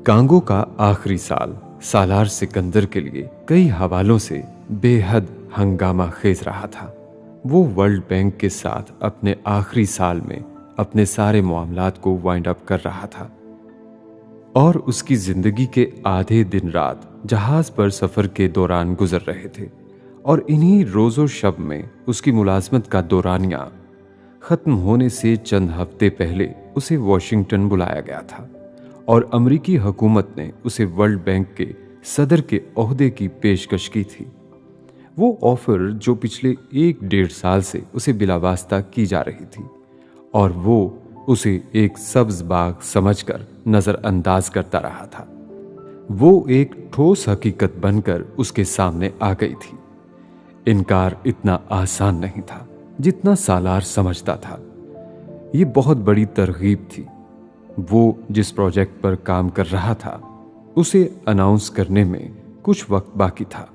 Congo का आखिरी साल सालार सिकंदर के लिए कई हवालों से बेहद हंगामा खेज रहा था। वो वर्ल्ड बैंक के साथ अपने आखिरी साल में अपने सारे मामलात को वाइंड अप कर रहा था और उसकी जिंदगी के आधे दिन रात जहाज पर सफर के दौरान गुजर रहे थे और इन्हीं रोजो शब में उसकी मुलाजमत का दौरानिया खत्म होने से चंद हफ्ते पहले उसे वॉशिंगटन बुलाया गया था और अमेरिकी हुकूमत ने उसे वर्ल्ड बैंक के सदर के ओहदे की पेशकश की थी। वो ऑफर जो पिछले 1-1.5 साल से उसे बिलावास्ता की जा रही थी और वो उसे एक सब्ज बाग समझकर नजरअंदाज करता रहा था, वो एक ठोस हकीकत बनकर उसके सामने आ गई थी। इनकार इतना आसान नहीं था जितना सालार समझता था। ये बहुत बड़ी तरगीब थी। वो जिस प्रोजेक्ट पर काम कर रहा था उसे अनाउंस करने में कुछ वक्त बाकी था।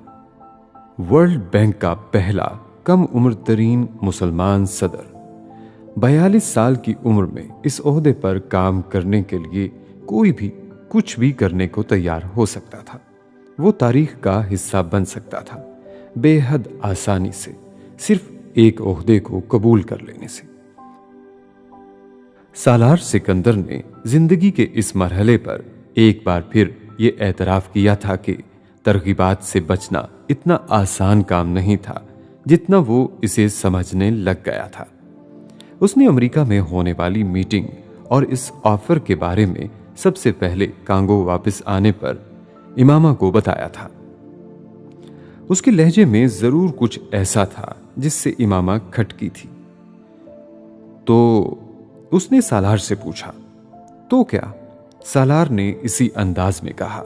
वर्ल्ड बैंक का पहला कम उम्र तरीन मुसलमान सदर 42 साल की उम्र में इस ओहदे पर काम करने के लिए कोई भी कुछ भी करने को तैयार हो सकता था। वो तारीख का हिस्सा बन सकता था बेहद आसानी से, सिर्फ एक ओहदे को कबूल कर लेने से। सालार सिकंदर ने जिंदगी के इस मरहले पर एक बार फिर ये एतराफ किया था कि तरगीबात से बचना इतना आसान काम नहीं था जितना वो इसे समझने लग गया था। उसने अमेरिका में होने वाली मीटिंग और इस ऑफर के बारे में सबसे पहले कांगो वापस आने पर इमामा को बताया था। उसके लहजे में जरूर कुछ ऐसा था जिससे इमामा खटकी थी। तो उसने सालार से पूछा, तो क्या? सालार ने इसी अंदाज में कहा।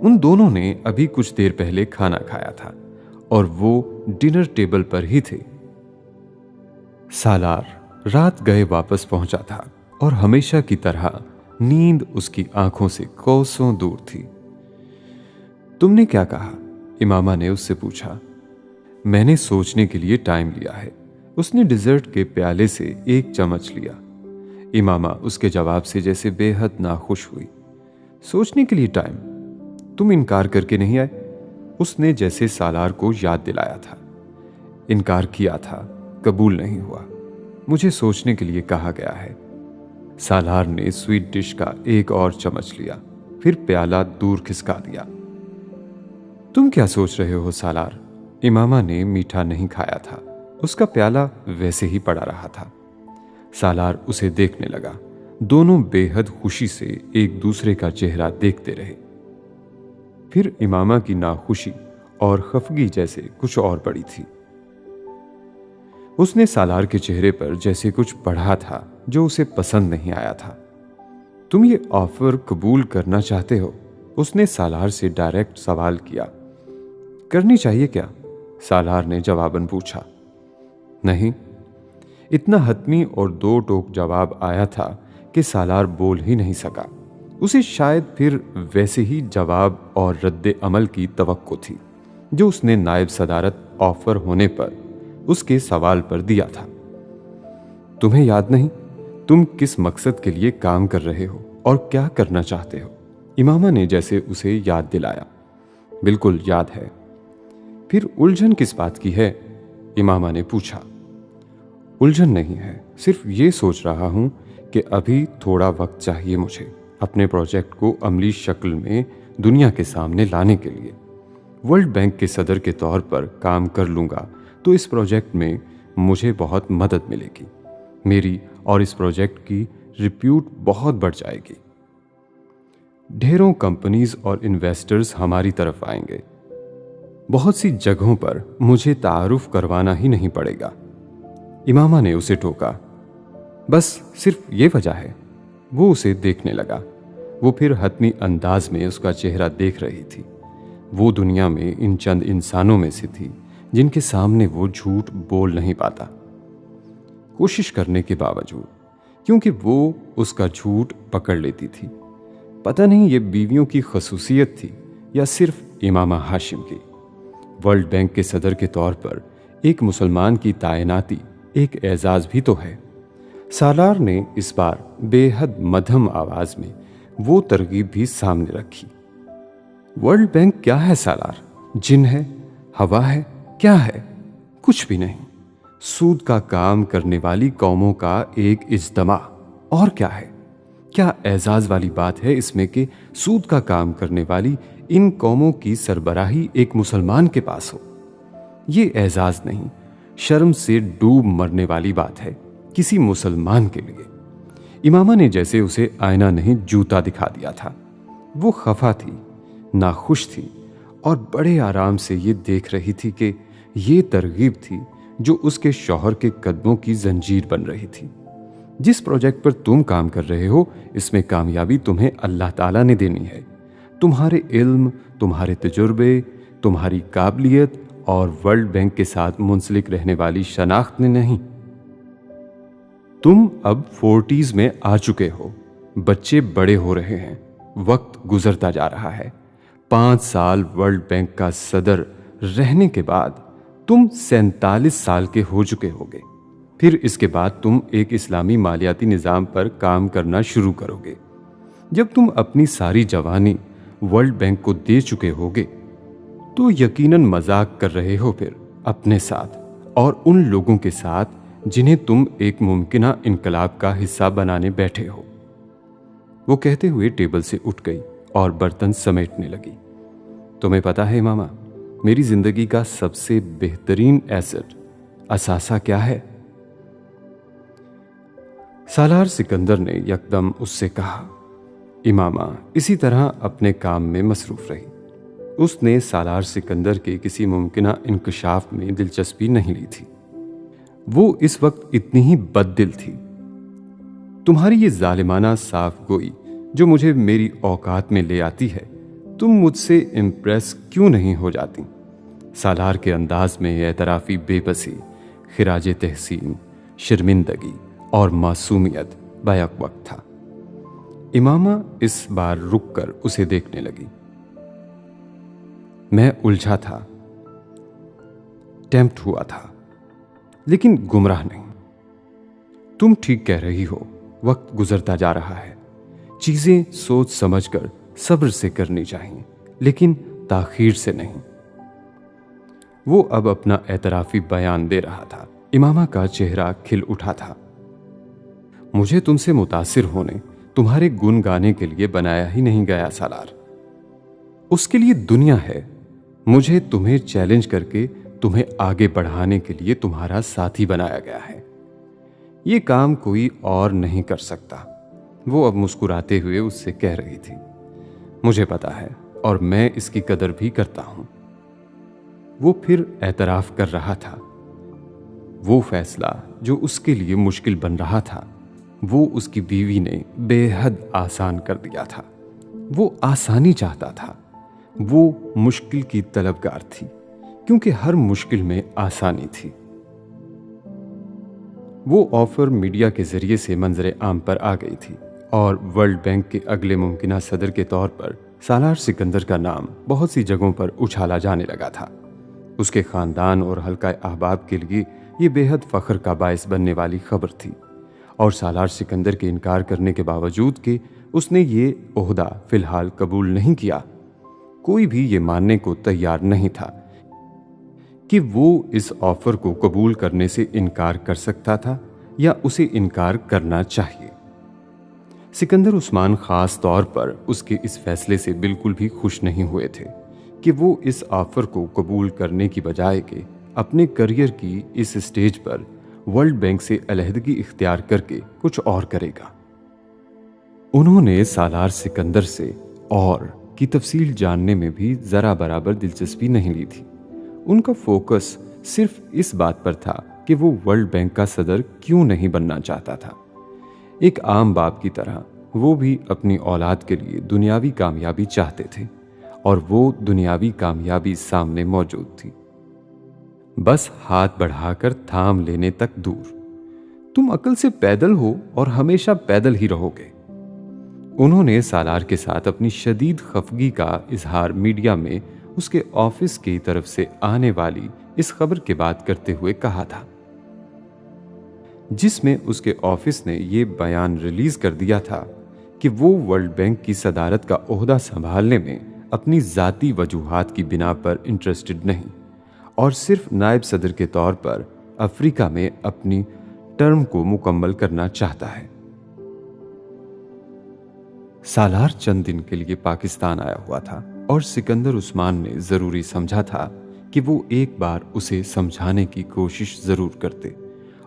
उन दोनों ने अभी कुछ देर पहले खाना खाया था और वो डिनर टेबल पर ही थे। सालार रात गए वापस पहुंचा था और हमेशा की तरह नींद उसकी आंखों से कोसों दूर थी। तुमने क्या कहा? इमामा ने उससे पूछा। मैंने सोचने के लिए टाइम लिया है। उसने डिजर्ट के प्याले से एक चम्मच लिया। इमामा उसके जवाब से जैसे बेहद नाखुश हुई। सोचने के लिए टाइम? तुम इनकार करके नहीं आए? उसने जैसे सालार को याद दिलाया था। इनकार किया था, कबूल नहीं हुआ। मुझे सोचने के लिए कहा गया है। सालार ने स्वीट डिश का एक और चम्मच लिया, फिर प्याला दूर खिसका दिया। तुम क्या सोच रहे हो सालार? इमामा ने मीठा नहीं खाया था। उसका प्याला वैसे ही पड़ा रहा था। सालार उसे देखने लगा। दोनों बेहद खुशी से एक दूसरे का चेहरा देखते रहे। फिर इमामा की नाखुशी और खफगी जैसे कुछ और बड़ी थी। उसने सालार के चेहरे पर जैसे कुछ पढ़ा था जो उसे पसंद नहीं आया था। तुम ये ऑफर कबूल करना चाहते हो? उसने सालार से डायरेक्ट सवाल किया। करनी चाहिए क्या? सालार ने जवाबन पूछा। नहीं। इतना हतमी और दो टोक जवाब आया था कि सालार बोल ही नहीं सका। उसे शायद फिर वैसे ही जवाब और रद्द अमल की तवक्को थी जो उसने नायब सदारत ऑफर होने पर उसके सवाल पर दिया था। तुम्हें याद नहीं तुम किस मकसद के लिए काम कर रहे हो और क्या करना चाहते हो? इमामा ने जैसे उसे याद दिलाया। बिल्कुल याद है। फिर उलझन किस बात की है? इमामा ने पूछा। उलझन नहीं है, सिर्फ ये सोच रहा हूं कि अभी थोड़ा वक्त चाहिए मुझे अपने प्रोजेक्ट को अमली शक्ल में दुनिया के सामने लाने के लिए। वर्ल्ड बैंक के सदर के तौर पर काम कर लूंगा तो इस प्रोजेक्ट में मुझे बहुत मदद मिलेगी। मेरी और इस प्रोजेक्ट की रिप्यूट बहुत बढ़ जाएगी। ढेरों कंपनीज और इन्वेस्टर्स हमारी तरफ आएंगे। बहुत सी जगहों पर मुझे तारुफ करवाना ही नहीं पड़ेगा। इमामा ने उसे टोका। बस सिर्फ ये वजह है? वो उसे देखने लगा। वो फिर हतमी अंदाज में उसका चेहरा देख रही थी। वो दुनिया में इन चंद इंसानों में से थी जिनके सामने वो झूठ बोल नहीं पाता, कोशिश करने के बावजूद, क्योंकि वो उसका झूठ पकड़ लेती थी। पता नहीं ये बीवियों की खसूसियत थी या सिर्फ इमामा हाशिम की। वर्ल्ड बैंक के सदर के तौर पर एक मुसलमान की तायनाती एक एजाज भी तो है। सालार ने इस बार बेहद मध्यम आवाज में वो तरकीब भी सामने रखी। वर्ल्ड बैंक क्या है सालार? जिन है? हवा है? क्या है? कुछ भी नहीं। सूद का काम करने वाली कौमों का एक इज्तिमा। और क्या है? क्या एजाज वाली बात है इसमें कि सूद का काम करने वाली इन कौमों की सरबराही एक मुसलमान के पास हो? ये एजाज नहीं, शर्म से डूब मरने वाली बात है किसी मुसलमान के लिए। इमामा ने जैसे उसे आईना नहीं जूता दिखा दिया था। वो खफा थी, नाखुश थी और बड़े आराम से ये देख रही थी कि ये तरगीब थी जो उसके शौहर के कदमों की जंजीर बन रही थी। जिस प्रोजेक्ट पर तुम काम कर रहे हो इसमें कामयाबी तुम्हें अल्लाह ताला ने देनी है। तुम्हारे इल्म, तुम्हारे तजुर्बे, तुम्हारी काबिलियत और वर्ल्ड बैंक के साथ मुंसलिक रहने वाली शनाख्त ने नहीं। तुम अब 40s में आ चुके हो, बच्चे बड़े हो रहे हैं, वक्त गुजरता जा रहा है। 5 साल वर्ल्ड बैंक का सदर रहने के बाद तुम 47 साल के हो चुके होगे। फिर इसके बाद तुम एक इस्लामी मालियाती निज़ाम पर काम करना शुरू करोगे। जब तुम अपनी सारी जवानी वर्ल्ड बैंक को दे चुके होगे तो यकीनन मजाक कर रहे हो फिर अपने साथ और उन लोगों के साथ जिन्हें तुम एक मुमकिना इनकलाब का हिस्सा बनाने बैठे हो। वो कहते हुए टेबल से उठ गई और बर्तन समेटने लगी। तुम्हें पता है मामा, मेरी जिंदगी का सबसे बेहतरीन एसेट असासा क्या है? सालार सिकंदर ने यकदम उससे कहा। इमामा इसी तरह अपने काम में मसरूफ रही। उसने सालार सिकंदर के किसी मुमकिना इंकशाफ में दिलचस्पी नहीं ली थी। वो इस वक्त इतनी ही बददिल थी। तुम्हारी ये जालिमाना साफ गोई जो मुझे मेरी औकात में ले आती है, तुम मुझसे इम्प्रेस क्यों नहीं हो जाती? सालार के अंदाज में एतराफी बेबसी, खिराज तहसीन, शर्मिंदगी और मासूमियत बैक वक्त था। इमामा इस बार रुककर उसे देखने लगी। मैं उलझा था, टेम्प्ट हुआ था, लेकिन गुमराह नहीं। तुम ठीक कह रही हो, वक्त गुजरता जा रहा है। चीजें सोच समझकर सब्र से करनी चाहिए, लेकिन ताखीर से नहीं। वो अब अपना एतराफी बयान दे रहा था। इमामा का चेहरा खिल उठा था। मुझे तुमसे मुतासिर होने, तुम्हारे गुण गाने के लिए बनाया ही नहीं गया सालार। उसके लिए दुनिया है। मुझे तुम्हें चैलेंज करके तुम्हें आगे बढ़ाने के लिए तुम्हारा साथी बनाया गया है। ये काम कोई और नहीं कर सकता। वो अब मुस्कुराते हुए उससे कह रही थी। मुझे पता है और मैं इसकी कदर भी करता हूं। वो फिर एतराफ कर रहा था। वो फैसला जो उसके लिए मुश्किल बन रहा था, वो उसकी बीवी ने बेहद आसान कर दिया था। वो आसानी चाहता था। वो मुश्किल की तलबगार थी, क्योंकि हर मुश्किल में आसानी थी। वो ऑफर मीडिया के जरिए से मंजरे आम पर आ गई थी और वर्ल्ड बैंक के अगले मुमकिना सदर के तौर पर सालार सिकंदर का नाम बहुत सी जगहों पर उछाला जाने लगा था। उसके खानदान और हल्का अहबाब के लिए ये बेहद फख्र का बायस बनने वाली खबर थी और सालार सिकंदर के इनकार करने के बावजूद कि उसने ये ओहदा फिलहाल कबूल नहीं किया, कोई भी ये मानने को तैयार नहीं था कि वो इस ऑफर को कबूल करने से इनकार कर सकता था या उसे इनकार करना चाहिए। सिकंदर उस्मान खास तौर पर उसके इस फैसले से बिल्कुल भी खुश नहीं हुए थे कि वो इस ऑफर को कबूल करने की बजाय के अपने करियर की इस स्टेज पर वर्ल्ड बैंक से अलहदगी इख्तियार करके कुछ और करेगा। उन्होंने सालार सिकंदर से और की तफसील जानने में भी जरा बराबर दिलचस्पी नहीं ली थी। उनका फोकस सिर्फ इस बात पर था कि वो वर्ल्ड बैंक का सदर क्यों नहीं बनना चाहता था। एक आम बाप की तरह वो भी अपनी औलाद के लिए दुनियावी कामयाबी चाहते थे और वो दुनियावी कामयाबी सामने मौजूद थी, बस हाथ बढ़ाकर थाम लेने तक दूर। तुम अकल से पैदल हो और हमेशा पैदल ही रहोगे। उन्होंने सालार के साथ अपनी शदीद खफगी का इजहार मीडिया में उसके ऑफिस की तरफ से आने वाली इस खबर के बात करते हुए कहा था, जिसमें उसके ऑफिस ने यह बयान रिलीज कर दिया था कि वो वर्ल्ड बैंक की सदारत का ओहदा संभालने में अपनी ज़ाती वजूहात की बिना पर इंटरेस्टेड नहीं और सिर्फ नायब सदर के तौर पर अफ्रीका में अपनी टर्म को मुकम्मल करना चाहता है। सालार चंद दिन के लिए पाकिस्तान आया हुआ था और सिकंदर उस्मान ने जरूरी समझा था कि वो एक बार उसे समझाने की कोशिश जरूर करते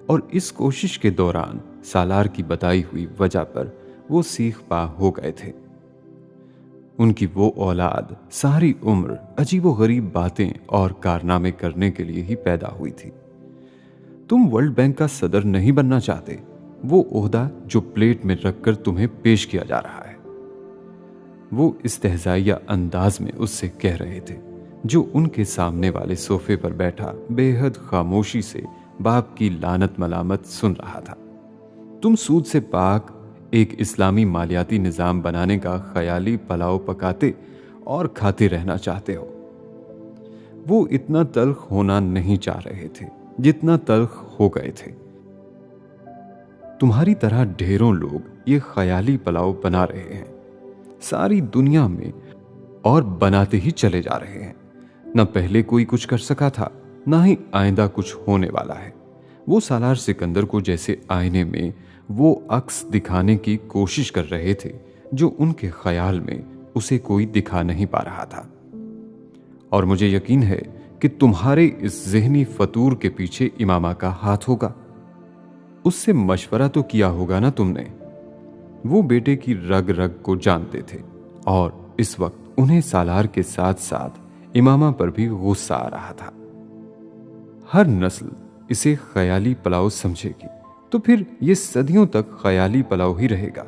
और इस कोशिश के दौरान सालार की बताई हुई वजह पर वो सीख पा हो गए थे। उनकी वो औलाद सारी उम्र अजीबो गरीब बातें और कारनामे करने के लिए ही पैदा हुई थी। तुम वर्ल्ड बैंक का सदर नहीं बनना चाहते, वो ओहदा जो प्लेट में रखकर तुम्हें पेश किया जा रहा है, वो इस्तेहज़ाइया अंदाज में उससे कह रहे थे, जो उनके सामने वाले सोफे पर बैठा बेहद खामोशी से बाप की लानत मलामत सुन रहा था। तुम सूद से पाक एक इस्लामी मालियाती निजाम बनाने का ख्याली पलाव पकाते और खाते रहना चाहते हो। वो इतना तल्ख होना नहीं चाह रहे थे जितना तल्ख हो गए थे। तुम्हारी तरह ढेरों लोग ये ख्याली पलाव बना रहे हैं सारी दुनिया में और बनाते ही चले जा रहे हैं। न पहले कोई कुछ कर सका था, ना ही आइंदा कुछ होने वाला है। वो सालार सिकंदर को जैसे आईने में वो अक्स दिखाने की कोशिश कर रहे थे जो उनके ख्याल में उसे कोई दिखा नहीं पा रहा था। और मुझे यकीन है कि तुम्हारे इस ज़हनी फतूर के पीछे इमामा का हाथ होगा। उससे मशवरा तो किया होगा ना तुमने। वो बेटे की रग रग को जानते थे और इस वक्त उन्हें सालार के साथ साथ इमामा पर भी गुस्सा आ रहा था। हर नस्ल इसे ख्याली पलाव समझेगी तो फिर ये सदियों तक ख्याली पलाव ही रहेगा।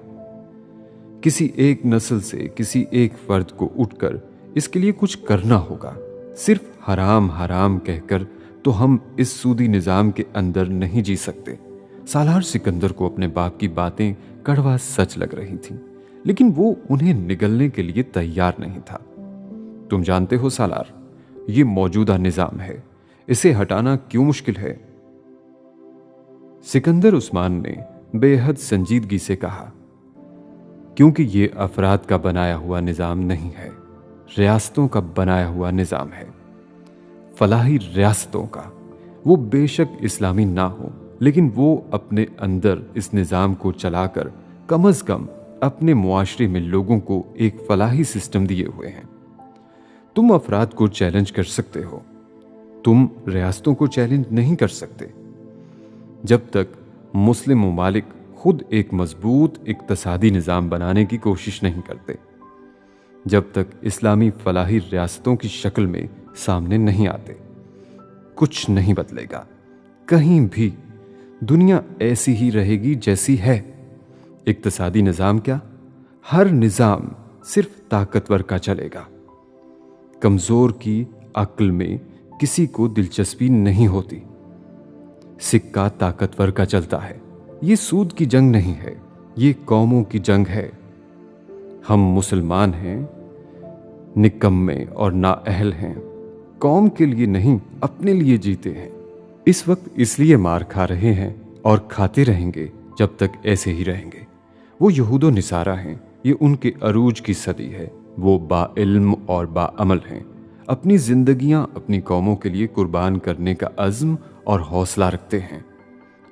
किसी एक नस्ल से किसी एक फर्द को उठकर इसके लिए कुछ करना होगा। सिर्फ हराम हराम कहकर तो हम इस सूदी निजाम के अंदर नहीं जी सकते। सालार सिकंदर को अपने बाप की बातें कड़वा सच लग रही थी, लेकिन वो उन्हें निगलने के लिए तैयार नहीं था। तुम जानते हो सालार, ये मौजूदा निजाम है, इसे हटाना क्यों मुश्किल है? सिकंदर उस्मान ने बेहद संजीदगी से कहा, क्योंकि ये अफराद का बनाया हुआ निजाम नहीं है, रियासतों का बनाया हुआ निजाम है, फलाही रियासतों का। वो बेशक इस्लामी ना हो, लेकिन वो अपने अंदर इस निजाम को चलाकर कम अज कम अपने मुआशरे में लोगों को एक फलाही सिस्टम दिए हुए हैं। तुम अफराद को चैलेंज कर सकते हो, तुम रियासतों को चैलेंज नहीं कर सकते। जब तक मुस्लिम ममालिक खुद एक मजबूत इक्तसादी निजाम बनाने की कोशिश नहीं करते, जब तक इस्लामी फलाही रियासतों की शक्ल में सामने नहीं आते, कुछ नहीं बदलेगा। कहीं भी दुनिया ऐसी ही रहेगी जैसी है। इक्तसादी निजाम क्या, हर निजाम सिर्फ ताकतवर का चलेगा। कमजोर की अक्ल में किसी को दिलचस्पी नहीं होती। सिक्का ताकतवर का चलता है। ये सूद की जंग नहीं है, ये कौमों की जंग है। हम मुसलमान हैं, निकम्मे और नाअहल हैं, कौम के लिए नहीं अपने लिए जीते हैं। इस वक्त इसलिए मार खा रहे हैं और खाते रहेंगे जब तक ऐसे ही रहेंगे। वो यहूदो निसारा हैं, ये उनके अरूज की सदी है। वो बाइल्म और बाअमल हैं, अपनी जिंदगियां अपनी कौमों के लिए कुर्बान करने का अज़्म और हौसला रखते हैं।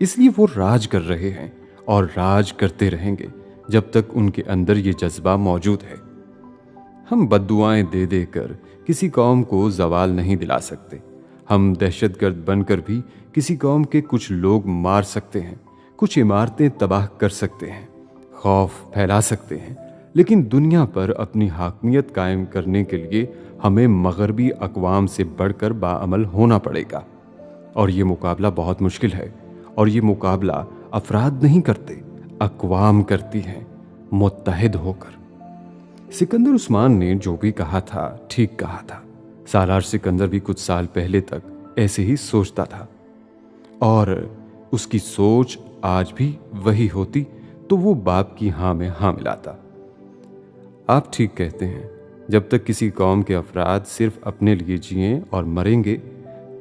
इसलिए वो राज कर रहे हैं और राज करते रहेंगे जब तक उनके अंदर ये जज्बा मौजूद है। हम बद्दुआएं दे देकर किसी कौम को जवाल नहीं दिला सकते। हम दहशतगर्द बनकर भी किसी कौम के कुछ लोग मार सकते हैं, कुछ इमारतें तबाह कर सकते हैं, खौफ फैला सकते हैं, लेकिन दुनिया पर अपनी हाकमियत कायम करने के लिए हमें मगरबी अक़वाम से बढ़कर बाअमल होना पड़ेगा। और ये मुकाबला बहुत मुश्किल है, और ये मुकाबला अफराद नहीं करते, अक़वाम करती हैं मुत्तहिद होकर। सिकंदर उस्मान ने जो भी कहा था ठीक कहा था। सालार सिकंदर भी कुछ साल पहले तक ऐसे ही सोचता था, और उसकी सोच आज भी वही होती तो वो बाप की हाँ में हाँ मिलाता। आप ठीक कहते हैं, जब तक किसी कौम के अफराद सिर्फ अपने लिए जिएं और मरेंगे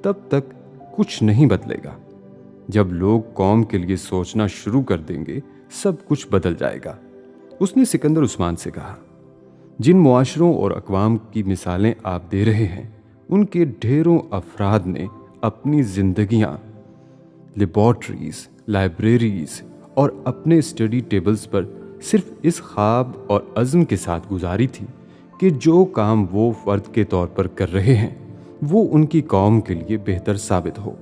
तब तक कुछ नहीं बदलेगा। जब लोग कौम के लिए सोचना शुरू कर देंगे सब कुछ बदल जाएगा। उसने सिकंदर उस्मान से कहा, जिन मुआशरों और अक़वाम की मिसालें आप दे रहे हैं, उनके ढेरों अफराद ने अपनी जिंदगियां लेबॉर्ट्रीज, लाइब्रेरीज और अपने स्टडी टेबल्स पर सिर्फ इस ख्वाब और अज़्म के साथ गुजारी थी कि जो काम वो फ़र्द के तौर पर कर रहे हैं वो उनकी कौम के लिए बेहतर साबित हो।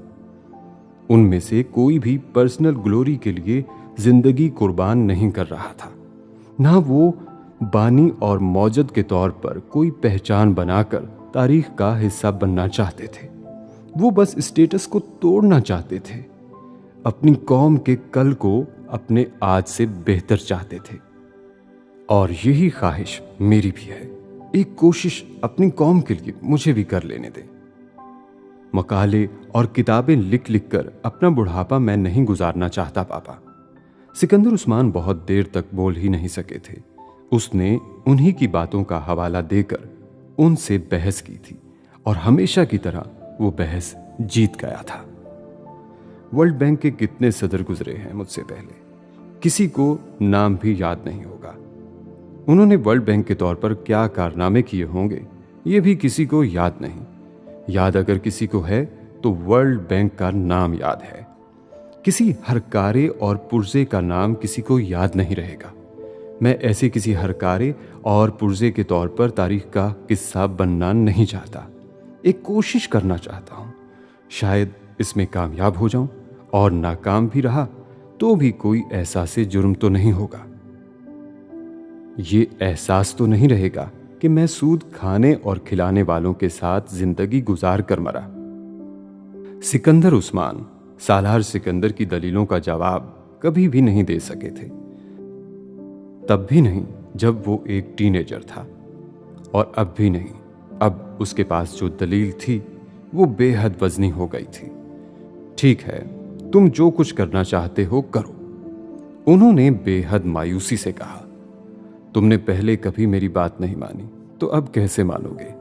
उनमें से कोई भी पर्सनल ग्लोरी के लिए जिंदगी कुर्बान नहीं कर रहा था, ना वो बानी और मौजद के तौर पर कोई पहचान बनाकर तारीख का हिस्सा बनना चाहते थे। वो बस स्टेटस को तोड़ना चाहते थे, अपनी कौम के कल को अपने आज से बेहतर चाहते थे। और यही ख्वाहिश मेरी भी है। एक कोशिश अपनी कौम के लिए मुझे भी कर लेने दे। मकाले और किताबें लिख लिख कर अपना बुढ़ापा मैं नहीं गुजारना चाहता पापा। सिकंदर उस्मान बहुत देर तक बोल ही नहीं सके थे। उसने उन्हीं की बातों का हवाला देकर उनसे बहस की थी और हमेशा की तरह वो बहस जीत गया था। वर्ल्ड बैंक के कितने सदर गुजरे हैं मुझसे पहले, किसी को नाम भी याद नहीं होगा। उन्होंने वर्ल्ड बैंक के तौर पर क्या कारनामे किए होंगे ये भी किसी को याद नहीं। याद अगर किसी को है तो वर्ल्ड बैंक का नाम याद है। किसी हरकारे और पुर्जे का नाम किसी को याद नहीं रहेगा। मैं ऐसे किसी हरकारे और पुर्जे के तौर पर तारीख का किस्सा बनना नहीं चाहता। एक कोशिश करना चाहता हूं, शायद इसमें कामयाब हो जाऊं, और नाकाम भी रहा तो भी कोई एहसास जुर्म तो नहीं होगा। ये एहसास तो नहीं रहेगा कि मैं सूद खाने और खिलाने वालों के साथ जिंदगी गुजार कर मरा। सिकंदर उस्मान सालार सिकंदर की दलीलों का जवाब कभी भी नहीं दे सके थे, तब भी नहीं जब वो एक टीनेजर था, और अब भी नहीं। अब उसके पास जो दलील थी वो बेहद वजनी हो गई थी। ठीक है, तुम जो कुछ करना चाहते हो करो, उन्होंने बेहद मायूसी से कहा। तुमने पहले कभी मेरी बात नहीं मानी तो अब कैसे मानोगे?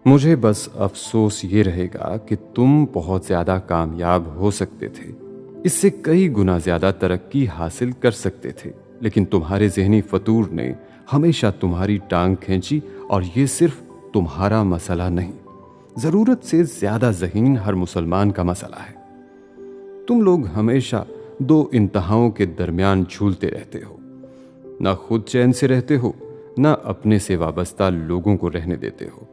मुझे बस अफसोस ये रहेगा कि तुम बहुत ज्यादा कामयाब हो सकते थे, इससे कई गुना ज्यादा तरक्की हासिल कर सकते थे, लेकिन तुम्हारे ज़हनी फतूर ने हमेशा तुम्हारी टांग खींची, और ये सिर्फ तुम्हारा मसला नहीं, जरूरत से ज्यादा ज़हीन हर मुसलमान का मसला है। तुम लोग हमेशा दो इंतहाओं के दरमियान झूलते रहते हो, ना खुद चैन से रहते हो, ना अपने से वाबस्ता लोगों को रहने देते हो।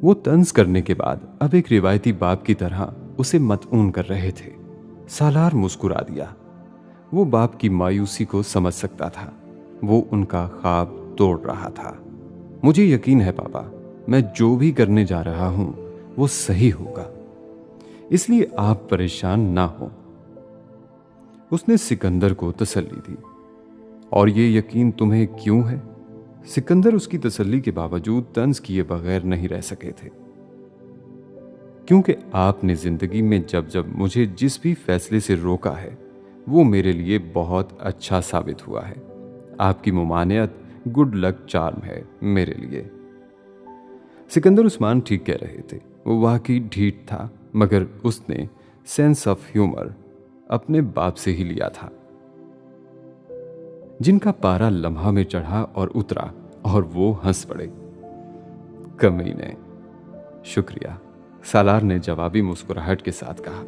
वो तंज करने के बाद अब एक रिवायती बाप की तरह उसे मतऊन कर रहे थे। सालार मुस्कुरा दिया। वो बाप की मायूसी को समझ सकता था। वो उनका ख्वाब तोड़ रहा था। मुझे यकीन है पापा, मैं जो भी करने जा रहा हूं वो सही होगा, इसलिए आप परेशान ना हो। उसने सिकंदर को तसल्ली दी। और ये यकीन तुम्हें क्यों है? सिकंदर उसकी तसल्ली के बावजूद तंज किए बगैर नहीं रह सके थे। क्योंकि आपने जिंदगी में जब जब मुझे जिस भी फैसले से रोका है वो मेरे लिए बहुत अच्छा साबित हुआ है। आपकी मुमानियत गुड लक चार्म है मेरे लिए। सिकंदर उस्मान ठीक कह रहे थे। वो वाकई ढीठ था, मगर उसने सेंस ऑफ ह्यूमर अपने बाप से ही लिया था, जिनका पारा लम्हा में चढ़ा और उतरा, और वो हंस पड़े। कमीने। शुक्रिया, सालार ने जवाबी मुस्कुराहट के साथ कहा।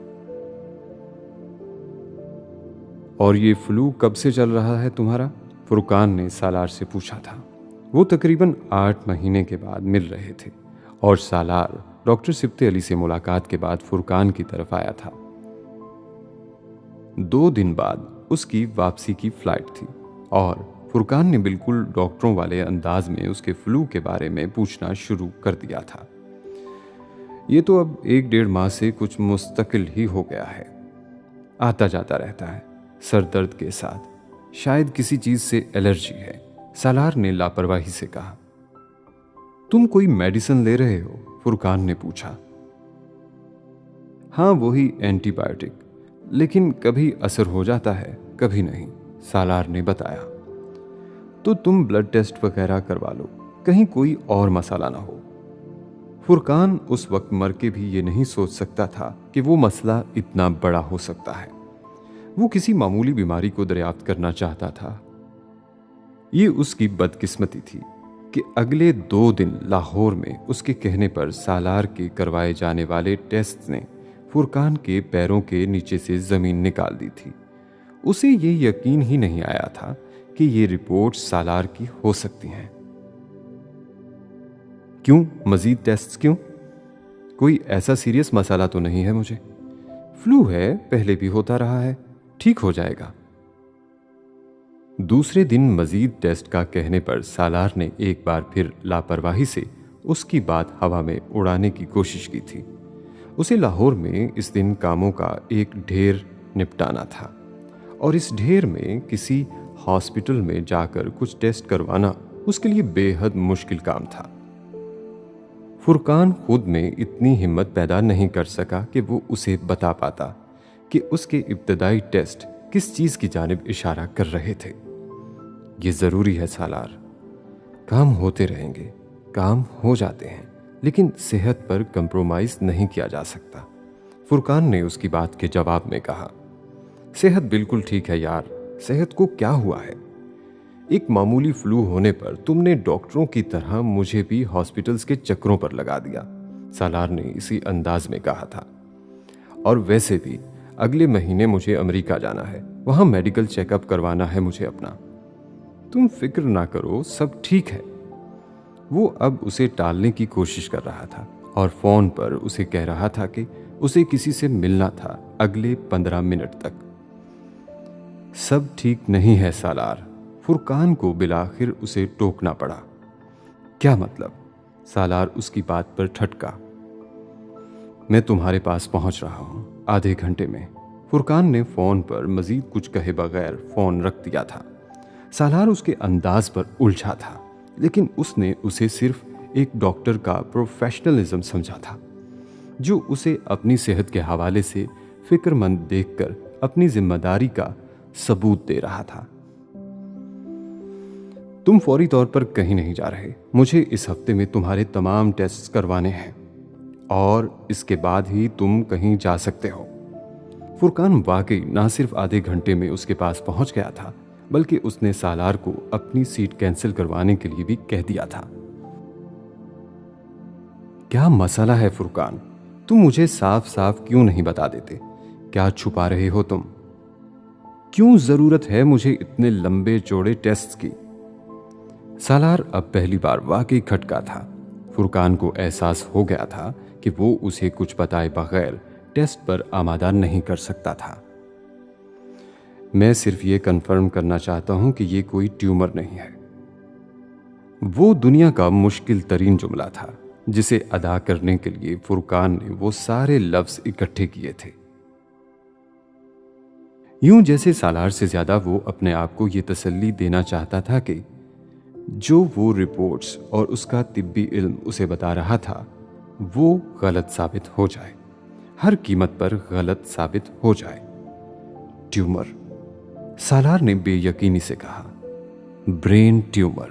और ये फ्लू कब से चल रहा है तुम्हारा? फुरकान ने सालार से पूछा था। वो तकरीबन 8 महीने के बाद मिल रहे थे, और सालार डॉक्टर सिब्ते अली से मुलाकात के बाद फुरकान की तरफ आया था। 2 दिन बाद उसकी वापसी की फ्लाइट थी, और फुरकान ने बिल्कुल डॉक्टरों वाले अंदाज में उसके फ्लू के बारे में पूछना शुरू कर दिया था। ये तो अब 1-1.5 माह से कुछ मुस्तकिल ही हो गया है, आता जाता रहता है, सर दर्द के साथ, शायद किसी चीज से एलर्जी है। सालार ने लापरवाही से कहा। तुम कोई मेडिसिन ले रहे हो? फुरकान ने पूछा। हाँ, वही एंटीबायोटिक, लेकिन कभी असर हो जाता है कभी नहीं, सालार ने बताया। तो तुम ब्लड टेस्ट वगैरह करवा लो, कहीं कोई और मसला ना हो। फुरकान उस वक्त मर के भी ये नहीं सोच सकता था कि वो मसला इतना बड़ा हो सकता है। वो किसी मामूली बीमारी को दरियाफ्त करना चाहता था। ये उसकी बदकिस्मती थी कि अगले 2 दिन लाहौर में उसके कहने पर सालार के करवाए जाने वाले टेस्ट ने फुरकान के पैरों के नीचे से जमीन निकाल दी थी। उसे ये यकीन ही नहीं आया था कि ये रिपोर्ट सालार की हो सकती हैं। क्यों मजीद टेस्ट्स क्यों? कोई ऐसा सीरियस मसाला तो नहीं है मुझे? फ्लू है, पहले भी होता रहा है, ठीक हो जाएगा। दूसरे दिन मजीद टेस्ट का कहने पर सालार ने एक बार फिर लापरवाही से उसकी बात हवा में उड़ाने की कोशिश की थी। उसे लाहौर में इस दिन कामों का एक ढेर निपटाना था और इस ढेर में किसी हॉस्पिटल में जाकर कुछ टेस्ट करवाना उसके लिए बेहद मुश्किल काम था। फुरकान खुद में इतनी हिम्मत पैदा नहीं कर सका कि वो उसे बता पाता कि उसके इब्तदाई टेस्ट किस चीज की जानिब इशारा कर रहे थे। ये जरूरी है सालार, काम होते रहेंगे, काम हो जाते हैं, लेकिन सेहत पर कंप्रोमाइज नहीं किया जा सकता। फुरकान ने उसकी बात के जवाब में कहा, सेहत बिल्कुल ठीक है यार, सेहत को क्या हुआ है? एक मामूली फ्लू होने पर तुमने डॉक्टरों की तरह मुझे भी हॉस्पिटल्स के चक्रों पर लगा दिया, सालार ने इसी अंदाज में कहा था। और वैसे भी अगले महीने मुझे अमेरिका जाना है, वहां मेडिकल चेकअप करवाना है मुझे अपना। तुम फिक्र ना करो, सब ठीक है। वो अब उसे टालने की कोशिश कर रहा था और फोन पर उसे कह रहा था कि उसे किसी से मिलना था अगले 15 मिनट तक। सब ठीक नहीं है सालार, फुरकान को बिलाखिर उसे टोकना पड़ा। क्या मतलब? सालार उसकी बात पर ठटका। मैं तुम्हारे पास पहुंच रहा हूं आधे घंटे में। फुरकान ने फोन पर मजीद कुछ कहे बगैर फोन रख दिया था। सालार उसके अंदाज पर उलझा था, लेकिन उसने उसे सिर्फ एक डॉक्टर का प्रोफेशनलिज्म समझा था, जो उसे अपनी सेहत के हवाले से फिक्रमंद देखकर अपनी जिम्मेदारी का सबूत दे रहा था। तुम फौरी तौर पर कहीं नहीं जा रहे, मुझे इस हफ्ते में तुम्हारे तमाम टेस्ट करवाने हैं और इसके बाद ही तुम कहीं जा सकते हो। फुरकान वाकई ना सिर्फ आधे घंटे में उसके पास पहुंच गया था, बल्कि उसने सालार को अपनी सीट कैंसिल करवाने के लिए भी कह दिया था। क्या मसला है फुरकान? तुम मुझे साफ साफ क्यों नहीं बता देते? क्या छुपा रहे हो तुम? क्यों जरूरत है मुझे इतने लंबे चौड़े टेस्ट की? सालार अब पहली बार वाकई खटका था। फुरकान को एहसास हो गया था कि वो उसे कुछ बताए बगैर टेस्ट पर आमादा नहीं कर सकता था। मैं सिर्फ ये कंफर्म करना चाहता हूं कि ये कोई ट्यूमर नहीं है। वो दुनिया का मुश्किल तरीन जुमला था जिसे अदा करने के लिए फुरकान ने वो सारे लफ्ज इकट्ठे किए थे। यूं जैसे सालार से ज्यादा वो अपने आप को ये तसल्ली देना चाहता था कि जो वो रिपोर्ट्स और उसका तिब्बी इल्म उसे बता रहा था वो गलत साबित हो जाए, हर कीमत पर गलत साबित हो जाए। ट्यूमर, सालार ने बेयकीनी से कहा। Brain tumour.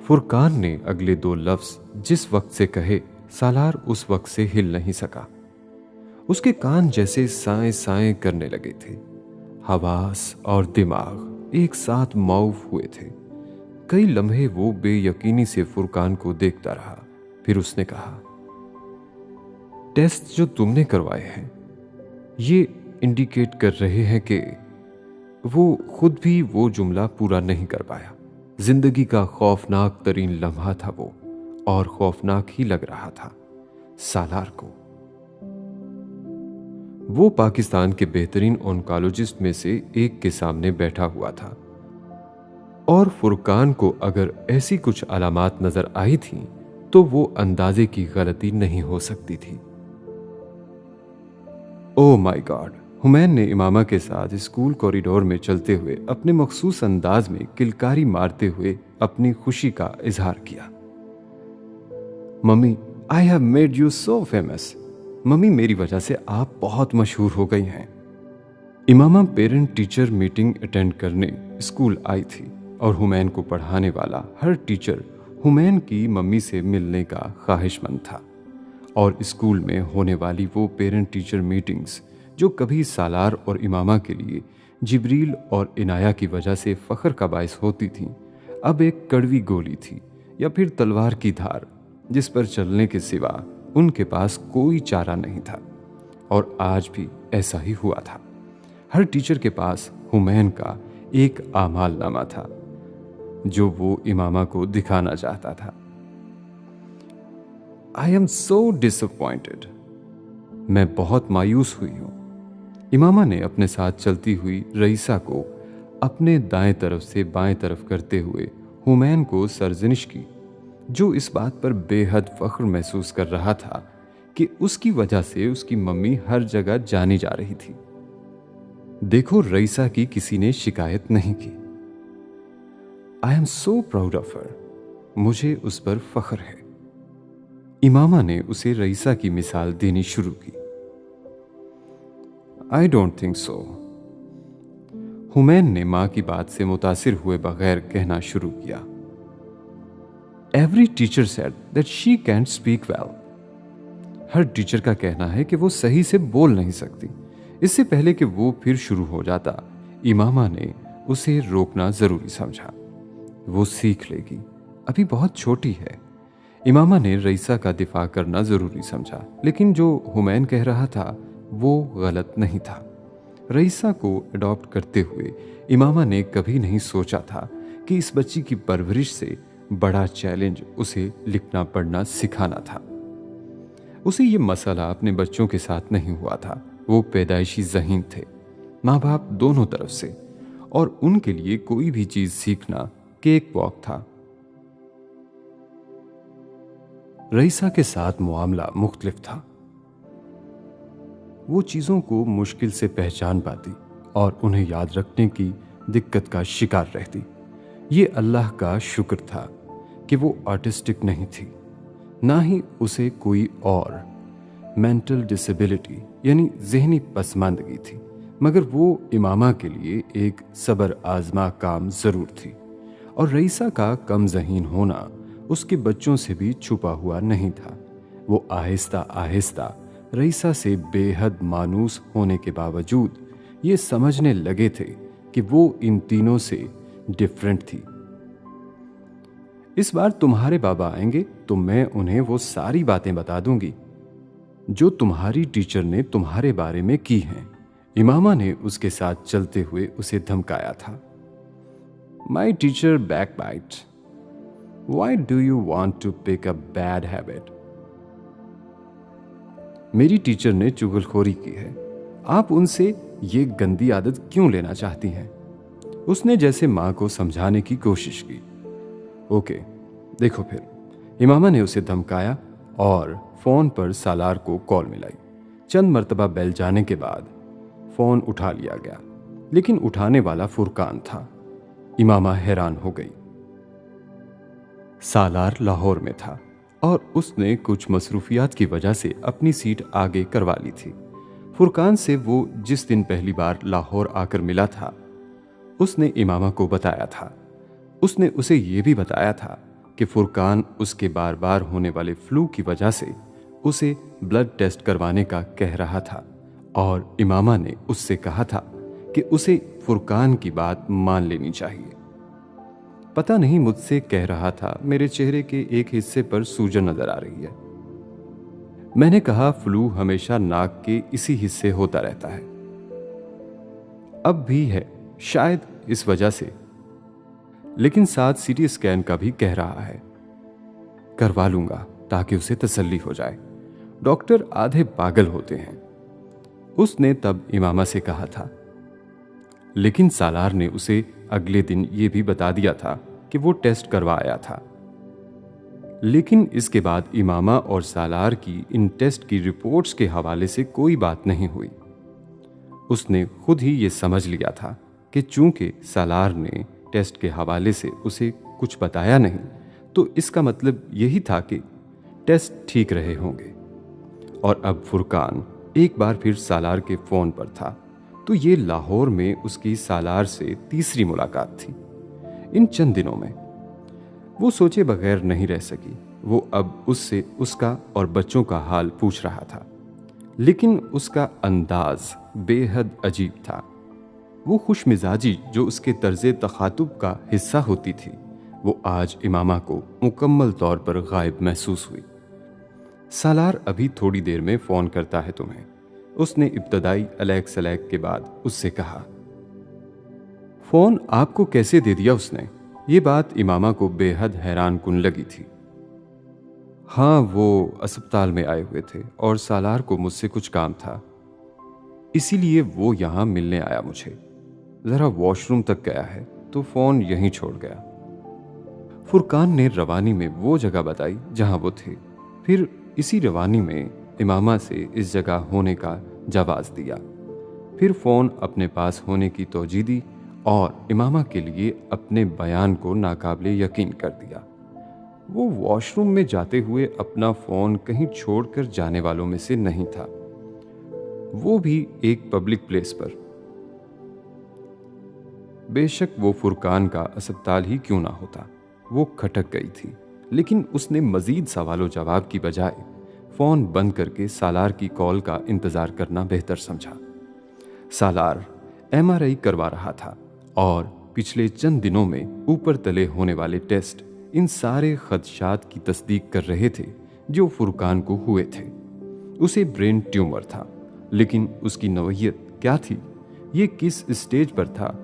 फुरकान ने अगले 2 लफ्ज जिस वक्त से कहे, सालार उस वक्त से हिल नहीं सका। उसके कान जैसे साए साए करने लगे थे। हवास और दिमाग एक साथ मौफ हुए थे। कई लम्हे वो बेयकीनी से फुरकान को देखता रहा, फिर उसने कहा, टेस्ट जो तुमने करवाए हैं ये इंडिकेट कर रहे हैं कि वो खुद भी वो जुमला पूरा नहीं कर पाया। जिंदगी का खौफनाक तरीन लम्हा था वो, और खौफनाक ही लग रहा था सालार को। वो पाकिस्तान के बेहतरीन ऑन्कोलॉजिस्ट में से एक के सामने बैठा हुआ था और फुरकान को अगर ऐसी कुछ अलामात नजर आई थी तो वो अंदाजे की गलती नहीं हो सकती थी। Oh my God! हुमैन ने इमामा के साथ स्कूल कॉरिडोर में चलते हुए अपने मखसूस अंदाज में किलकारी मारते हुए अपनी खुशी का इजहार किया। Mummy, I have made you so famous. Mummy, मेरी वजह से आप बहुत मशहूर हो गई हैं। Imama parent teacher meeting attend करने स्कूल आई थी और हुमैन को पढ़ाने वाला हर टीचर हुमैन की मम्मी से मिलने का ख्वाहिशमंद था। और स्कूल में होने वाली वो पेरेंट टीचर मीटिंग्स जो कभी सालार और इमामा के लिए जिब्रील और इनाया की वजह से फख्र का बायस होती थी, अब एक कड़वी गोली थी या फिर तलवार की धार जिस पर चलने के सिवा उनके पास कोई चारा नहीं था। और आज भी ऐसा ही हुआ था। हर टीचर के पास हुमैन का एक आमालनामा था जो वो इमामा को दिखाना चाहता था। I am so disappointed. मैं बहुत मायूस हुई हूं। इमामा ने अपने साथ चलती हुई रईसा को अपने दाएं तरफ से बाएं तरफ करते हुए हुमैन को सरजनिश की, जो इस बात पर बेहद फख्र महसूस कर रहा था कि उसकी वजह से उसकी मम्मी हर जगह जानी जा रही थी। देखो, रईसा की किसी ने शिकायत नहीं की। I am so proud of her. मुझे उस पर फख्र है। इमामा ने उसे रईसा की मिसाल देनी शुरू की। I don't think so. Human ने मां की बात से मुतासिर हुए बगैर कहना शुरू किया। Every teacher said that she can't speak well. हर टीचर का कहना है कि वो सही से बोल नहीं सकती। इससे पहले कि वो फिर शुरू हो जाता, इमामा ने उसे रोकना जरूरी समझा। वो सीख लेगी, अभी बहुत छोटी है। इमामा ने रईसा का दिफा करना जरूरी समझा, लेकिन जो हुमैन कह रहा था वो गलत नहीं था। रईसा को अडॉप्ट करते हुए इमामा ने कभी नहीं सोचा था कि इस बच्ची की परवरिश से बड़ा चैलेंज उसे लिखना पढ़ना सिखाना था। उसे ये मसला अपने बच्चों के साथ नहीं हुआ था। वो पैदाइशी ज़हीन थे, माँ बाप दोनों तरफ से, और उनके लिए कोई भी चीज सीखना केक वॉक था। रईसा के साथ मामला मुख्तलिफ था। वो चीजों को मुश्किल से पहचान पाती और उन्हें याद रखने की दिक्कत का शिकार रहती। ये अल्लाह का शुक्र था कि वो ऑटिस्टिक नहीं थी, ना ही उसे कोई और मेंटल डिसेबिलिटी यानी जहनी पसमानदगी थी, मगर वो इमामा के लिए एक सबर आजमा काम जरूर थी। और रईसा का कम ज़हीन होना उसके बच्चों से भी छुपा हुआ नहीं था। वो आहिस्ता आहिस्ता रईसा से बेहद मानूस होने के बावजूद ये समझने लगे थे कि वो इन तीनों से डिफरेंट थी। इस बार तुम्हारे बाबा आएंगे तो मैं उन्हें वो सारी बातें बता दूंगी जो तुम्हारी टीचर ने तुम्हारे बारे में की हैं। इमामा ने उसके साथ चलते हुए उसे धमकाया था। My teacher backbite. Why do you want to pick a bad habit? मेरी टीचर ने चुगलखोरी की है। आप उनसे ये गंदी आदत क्यों लेना चाहती हैं? उसने जैसे मां को समझाने की कोशिश की। ओके, देखो फिर। इमामा ने उसे धमकाया और फोन पर सालार को कॉल मिलाई। चंद मर्तबा बेल जाने के बाद फोन उठा लिया गया, लेकिन उठाने वाला फुरकान था। इमामा हैरान हो गई। सालार लाहौर में था और उसने कुछ मसरूफियात की वजह से अपनी सीट आगे करवा ली थी। फुरकान से वो जिस दिन पहली बार लाहौर आकर मिला था, उसने इमामा को बताया था। उसने उसे ये भी बताया था कि फुरकान उसके बार बार होने वाले फ्लू की वजह से उसे ब्लड टेस्ट करवाने का कह रहा था, और इमामा ने उससे कहा था कि उसे फुरकान की बात मान लेनी चाहिए। पता नहीं मुझसे कह रहा था, मेरे चेहरे के एक हिस्से पर सूजन नजर आ रही है। मैंने कहा, फ्लू हमेशा नाक के इसी हिस्से होता रहता है, अब भी है, शायद इस वजह से, लेकिन साथ सीटी स्कैन का भी कह रहा है। करवा लूंगा ताकि उसे तसल्ली हो जाए। डॉक्टर आधे पागल होते हैं, उसने तब इमामा से कहा था। लेकिन सालार ने उसे अगले दिन यह भी बता दिया था कि वो टेस्ट करवा आया था। लेकिन इसके बाद इमामा और सालार की इन टेस्ट की रिपोर्ट्स के हवाले से कोई बात नहीं हुई। उसने खुद ही ये समझ लिया था कि चूंकि सालार ने टेस्ट के हवाले से उसे कुछ बताया नहीं, तो इसका मतलब यही था कि टेस्ट ठीक रहे होंगे। और अब फुरकान एक बार फिर सालार के फोन पर था, तो ये लाहौर में उसकी सालार से तीसरी मुलाकात थी। इन चंद दिनों में वो सोचे बगैर नहीं रह सकी। वो अब उससे उसका और बच्चों का हाल पूछ रहा था, लेकिन उसका अंदाज बेहद अजीब था। वो खुशमिजाजी जो उसके तर्ज़े तखातुब का हिस्सा होती थी, वो आज इमामा को मुकम्मल तौर पर गायब महसूस हुई। सालार अभी थोड़ी देर में फ़ोन करता है तुम्हें, उसने इब्तदाई अलैक सलैक के बाद उससे कहा। फ़ोन आपको कैसे दे दिया उसने? ये बात इमामा को बेहद हैरान कुन लगी थी। हाँ, वो अस्पताल में आए हुए थे और सालार को मुझसे कुछ काम था, इसीलिए वो यहाँ मिलने आया मुझे। ज़रा वॉशरूम तक गया है तो फ़ोन यहीं छोड़ गया। फुरकान ने रवानी में वो जगह बताई जहाँ वो थे। फिर इसी रवानी में इमामा से इस जगह होने का जवाज़ दिया। फिर फ़ोन अपने पास होने की तौजीह दी और इमामा के लिए अपने बयान को नाकाबिले यकीन कर दिया। वो वॉशरूम में जाते हुए अपना फ़ोन कहीं छोड़कर जाने वालों में से नहीं था, वो भी एक पब्लिक प्लेस पर। बेशक वो फुरकान का अस्पताल ही क्यों ना होता, वो खटक गई थी, लेकिन उसने मजीद सवालों जवाब की बजाय फ़ोन बंद करके सालार की कॉल का इंतज़ार करना बेहतर समझा। सालार MRI करवा रहा था और पिछले चंद दिनों में ऊपर तले होने वाले टेस्ट इन सारे खदशात की तस्दीक कर रहे थे जो फुरकान को हुए थे। उसे ब्रेन ट्यूमर था, लेकिन उसकी नौयत क्या थी, ये किस स्टेज पर था,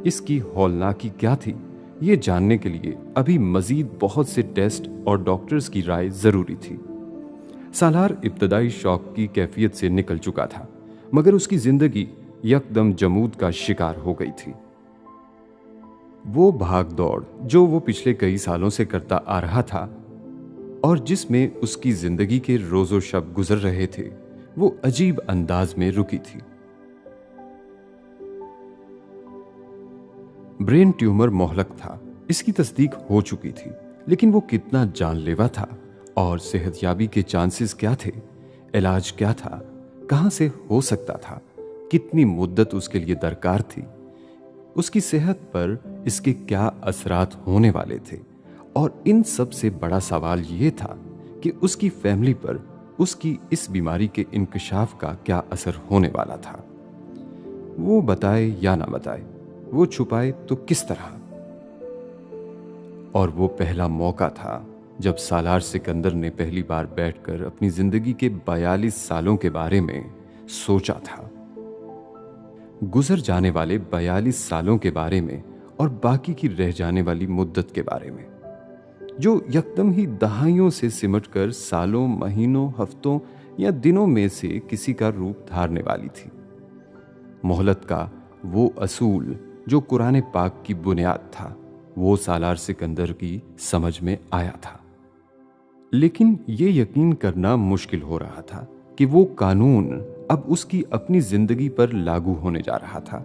इसकी हौलनाकी क्या थी, ये जानने के लिए अभी मजीद बहुत से टेस्ट और डॉक्टर्स की राय जरूरी थी। सालार इब्तदाई शौक की कैफियत से निकल चुका था, मगर उसकी जिंदगी यकदम जमूद का शिकार हो गई थी। वो भाग दौड़ जो वो पिछले कई सालों से करता आ रहा था और जिसमें उसकी जिंदगी के रोजो शब गुजर रहे थे, वो अजीब अंदाज में रुकी थी। ब्रेन ट्यूमर मोहलक था, इसकी तस्दीक हो चुकी थी, लेकिन वो कितना जानलेवा था और सेहतयाबी के चांसेस क्या थे, इलाज क्या था, कहां से हो सकता था, कितनी मुद्दत उसके लिए दरकार थी, उसकी सेहत पर इसके क्या असरात होने वाले थे, और इन सब से बड़ा सवाल ये था कि उसकी फैमिली पर उसकी इस बीमारी के इंकशाफ का क्या असर होने वाला था। वो बताए या ना बताए, वो छुपाए तो किस तरह। और वो पहला मौका था जब सालार सिकंदर ने पहली बार बैठकर अपनी जिंदगी के 42 सालों के बारे में सोचा था, गुजर जाने वाले 42 सालों के बारे में और बाकी की रह जाने वाली मुद्दत के बारे में, जो यकदम ही दहाइयों से सिमटकर सालों, महीनों, हफ्तों या दिनों में से किसी का रूप धारने वाली थी। मोहलत का वो असूल जो कुरान पाक की बुनियाद था, वो सालार सिकंदर की समझ में आया था, लेकिन ये यकीन करना मुश्किल हो रहा था कि वो कानून अब उसकी अपनी जिंदगी पर लागू होने जा रहा था।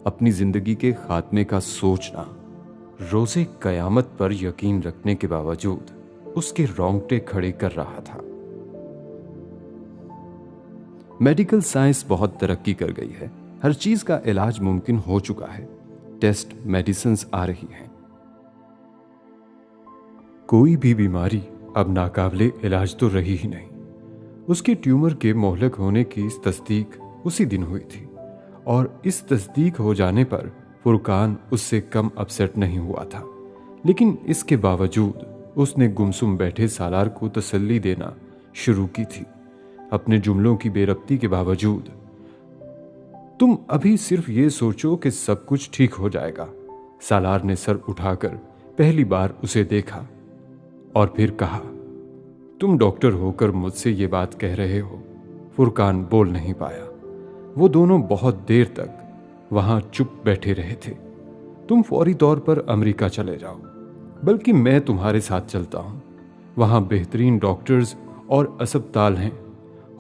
अपनी जिंदगी के खात्मे का सोचना रोज़े कयामत पर यकीन रखने के बावजूद उसके रोंगटे खड़े कर रहा था। मेडिकल साइंस बहुत तरक्की कर गई है, हर चीज का इलाज मुमकिन हो चुका है, टेस्ट मेडिसिन्स आ रही हैं। कोई भी बीमारी अब नाकाबिले इलाज तो रही ही नहीं। उसके ट्यूमर के मोहलक होने की इस तस्दीक उसी दिन हुई थी, और इस तस्दीक हो जाने पर फुरकान उससे कम अपसेट नहीं हुआ था, लेकिन इसके बावजूद उसने गुमसुम बैठे सालार को तसल्ली देना शुरू की थी, अपने जुमलों की बेरब्ती के बावजूद। तुम अभी सिर्फ ये सोचो कि सब कुछ ठीक हो जाएगा। सालार ने सर उठाकर पहली बार उसे देखा और फिर कहा, तुम डॉक्टर होकर मुझसे ये बात कह रहे हो। फुरकान बोल नहीं पाया। वो दोनों बहुत देर तक वहां चुप बैठे रहे थे। तुम फौरी तौर पर अमेरिका चले जाओ, बल्कि मैं तुम्हारे साथ चलता हूं। वहां बेहतरीन डॉक्टर्स और अस्पताल हैं,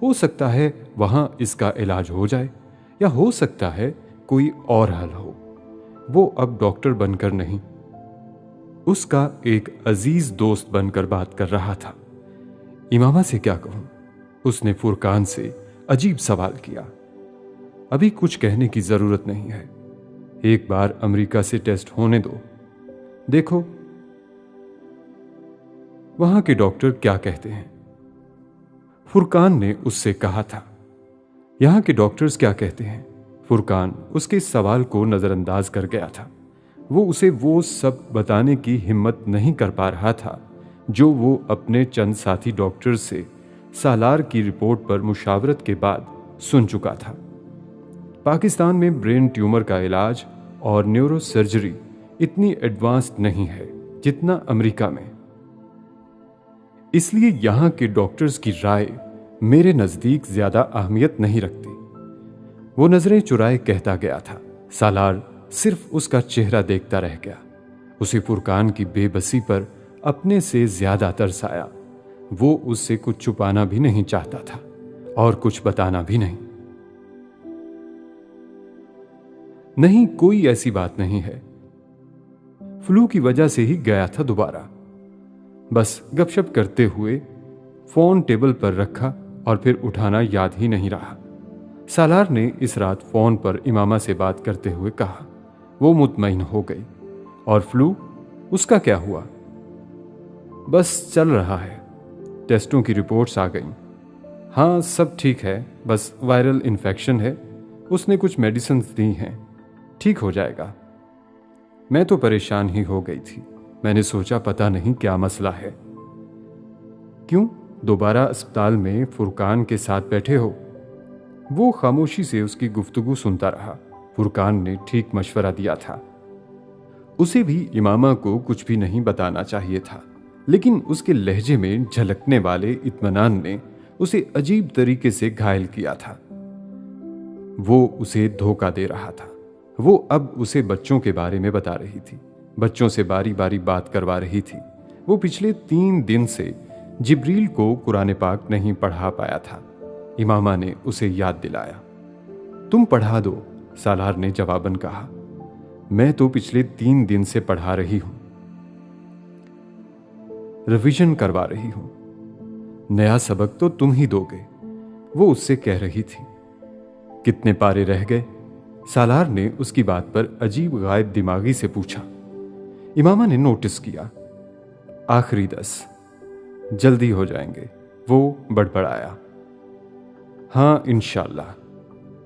हो सकता है वहां इसका इलाज हो जाए, या हो सकता है कोई और हल हो। वो अब डॉक्टर बनकर नहीं, उसका एक अजीज दोस्त बनकर बात कर रहा था। इमामा से क्या कहूं? उसने फुरकान से अजीब सवाल किया। अभी कुछ कहने की जरूरत नहीं है, एक बार अमेरिका से टेस्ट होने दो, देखो वहां के डॉक्टर क्या कहते हैं। फुरकान ने उससे कहा था, यहाँ के डॉक्टर्स क्या कहते हैं? फुरकान उसके इस सवाल को नजरअंदाज कर गया था। वो उसे वो सब बताने की हिम्मत नहीं कर पा रहा था जो वो अपने चंद साथी डॉक्टर्स से सालार की रिपोर्ट पर मुशावरत के बाद सुन चुका था। पाकिस्तान में ब्रेन ट्यूमर का इलाज और न्यूरो सर्जरी इतनी एडवांस्ड नहीं है जितना अमेरिका में। इसलिए यहाँ के डॉक्टर्स की राय मेरे नजदीक ज्यादा अहमियत नहीं रखती। वो नजरें चुराए कहता गया था। सालार सिर्फ उसका चेहरा देखता रह गया। उसे फुरकान की बेबसी पर अपने से ज्यादा तरस आया। वो उससे कुछ छुपाना भी नहीं चाहता था और कुछ बताना भी नहीं। नहीं, कोई ऐसी बात नहीं है। फ्लू की वजह से ही गया था दोबारा। बस गपशप करते हुए फोन टेबल पर रखा और फिर उठाना याद ही नहीं रहा। सालार ने इस रात फोन पर इमामा से बात करते हुए कहा। वो मुतमईन हो गई। और फ्लू, उसका क्या हुआ? बस चल रहा है। टेस्टों की रिपोर्ट्स आ गईं। हाँ, सब ठीक है, बस वायरल इन्फेक्शन है। उसने कुछ मेडिसिन दी हैं, ठीक हो जाएगा। मैं तो परेशान ही हो गई थी। मैंने सोचा पता नहीं क्या मसला है। क्यों दोबारा अस्पताल में फुरकान के साथ बैठे हो? वो खामोशी से उसकी गुफ्तगू सुनता रहा। फुरकान ने ठीक मशवरा दिया था। उसे भी इमामा को कुछ भी नहीं बताना चाहिए था, लेकिन उसके लहजे में झलकने वाले इत्मीनान ने उसे अजीब तरीके से घायल किया था। वो उसे धोखा दे रहा था। वो अब उसे बच्चों के बारे में बता रही थी, बच्चों से बारी बारी बात करवा रही थी। वो पिछले 3 दिन से जिब्रील को कुरान पाक नहीं पढ़ा पाया था। इमामा ने उसे याद दिलाया। तुम पढ़ा दो, सालार ने जवाबन कहा। मैं तो पिछले 3 दिन से पढ़ा रही हूं, रिवीजन करवा रही हूं। नया सबक तो तुम ही दोगे, वो उससे कह रही थी। कितने पारे रह गए? सालार ने उसकी बात पर अजीब गायब दिमागी से पूछा। इमामा ने नोटिस किया। आखिरी 10, जल्दी हो जाएंगे, वो बड़बड़ाया। हाँ, इंशाल्लाह।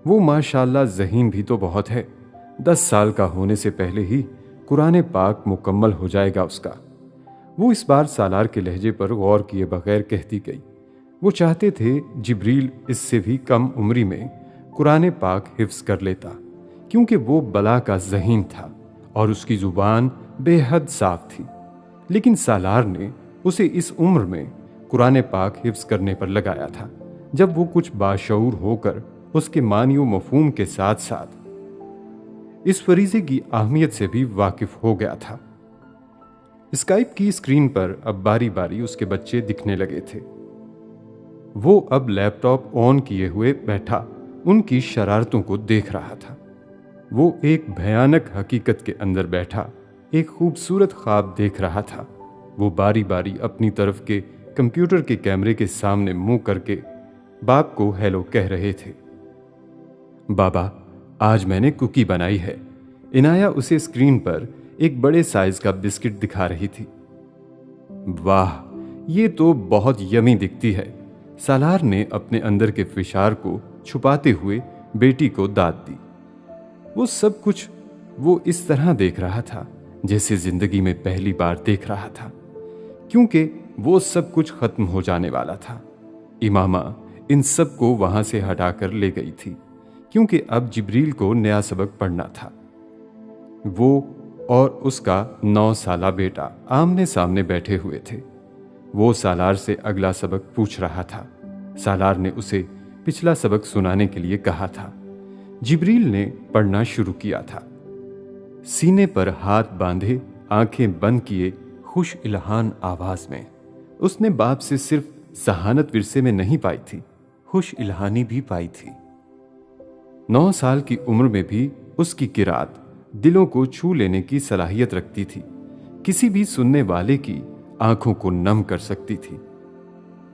वो माशाल्लाह ज़हीन भी तो बहुत है। 10 साल का होने से पहले ही कुरान पाक मुकम्मल हो जाएगा उसका। वो इस बार सालार के लहजे पर गौर किए बगैर कहती गई। वो चाहते थे जिब्रील इससे भी कम उम्री में कुरान पाक हिफ्स कर लेता, क्योंकि वो बला का ज़हीन था और उसकी जुबान बेहद साफ थी। लेकिन सालार ने उसे इस उम्र में कुरान पाक हिफ्स करने पर लगाया था, जब वो कुछ बाशऊर होकर उसके मानी व मफहूम के साथ साथ इस फरीजे की अहमियत से भी वाकिफ हो गया था। स्काइप की स्क्रीन पर अब बारी बारी उसके बच्चे दिखने लगे थे। वो अब लैपटॉप ऑन किए हुए बैठा उनकी शरारतों को देख रहा था। वो एक भयानक हकीकत के अंदर बैठा एक खूबसूरत ख्वाब देख रहा था। वो बारी बारी अपनी तरफ के कंप्यूटर के कैमरे के सामने मुंह करके बाप को हेलो कह रहे थे। बाबा, आज मैंने कुकी बनाई है। इनाया उसे स्क्रीन पर एक बड़े साइज का बिस्किट दिखा रही थी। वाह, ये तो बहुत यमी दिखती है। सालार ने अपने अंदर के फिशार को छुपाते हुए बेटी को दाद दी। वो सब कुछ वो इस तरह देख रहा था जैसे जिंदगी में पहली बार देख रहा था, क्योंकि वो सब कुछ खत्म हो जाने वाला था। इमामा इन सब को वहां से हटाकर ले गई थी, क्योंकि अब जिब्रील को नया सबक पढ़ना था। वो और उसका 9 साला बेटा आमने सामने बैठे हुए थे। वो सालार से अगला सबक पूछ रहा था। सालार ने उसे पिछला सबक सुनाने के लिए कहा था। जिब्रील ने पढ़ना शुरू किया था। सीने पर हाथ बांधे, आंखें बंद किए, खुश इल्हान आवाज में। उसने बाप से सिर्फ जहानत विरसे में नहीं पाई थी, खुश इल्हानी भी पाई थी। 9 साल की उम्र में भी उसकी किरात दिलों को छू लेने की सलाहियत रखती थी, किसी भी सुनने वाले की आंखों को नम कर सकती थी।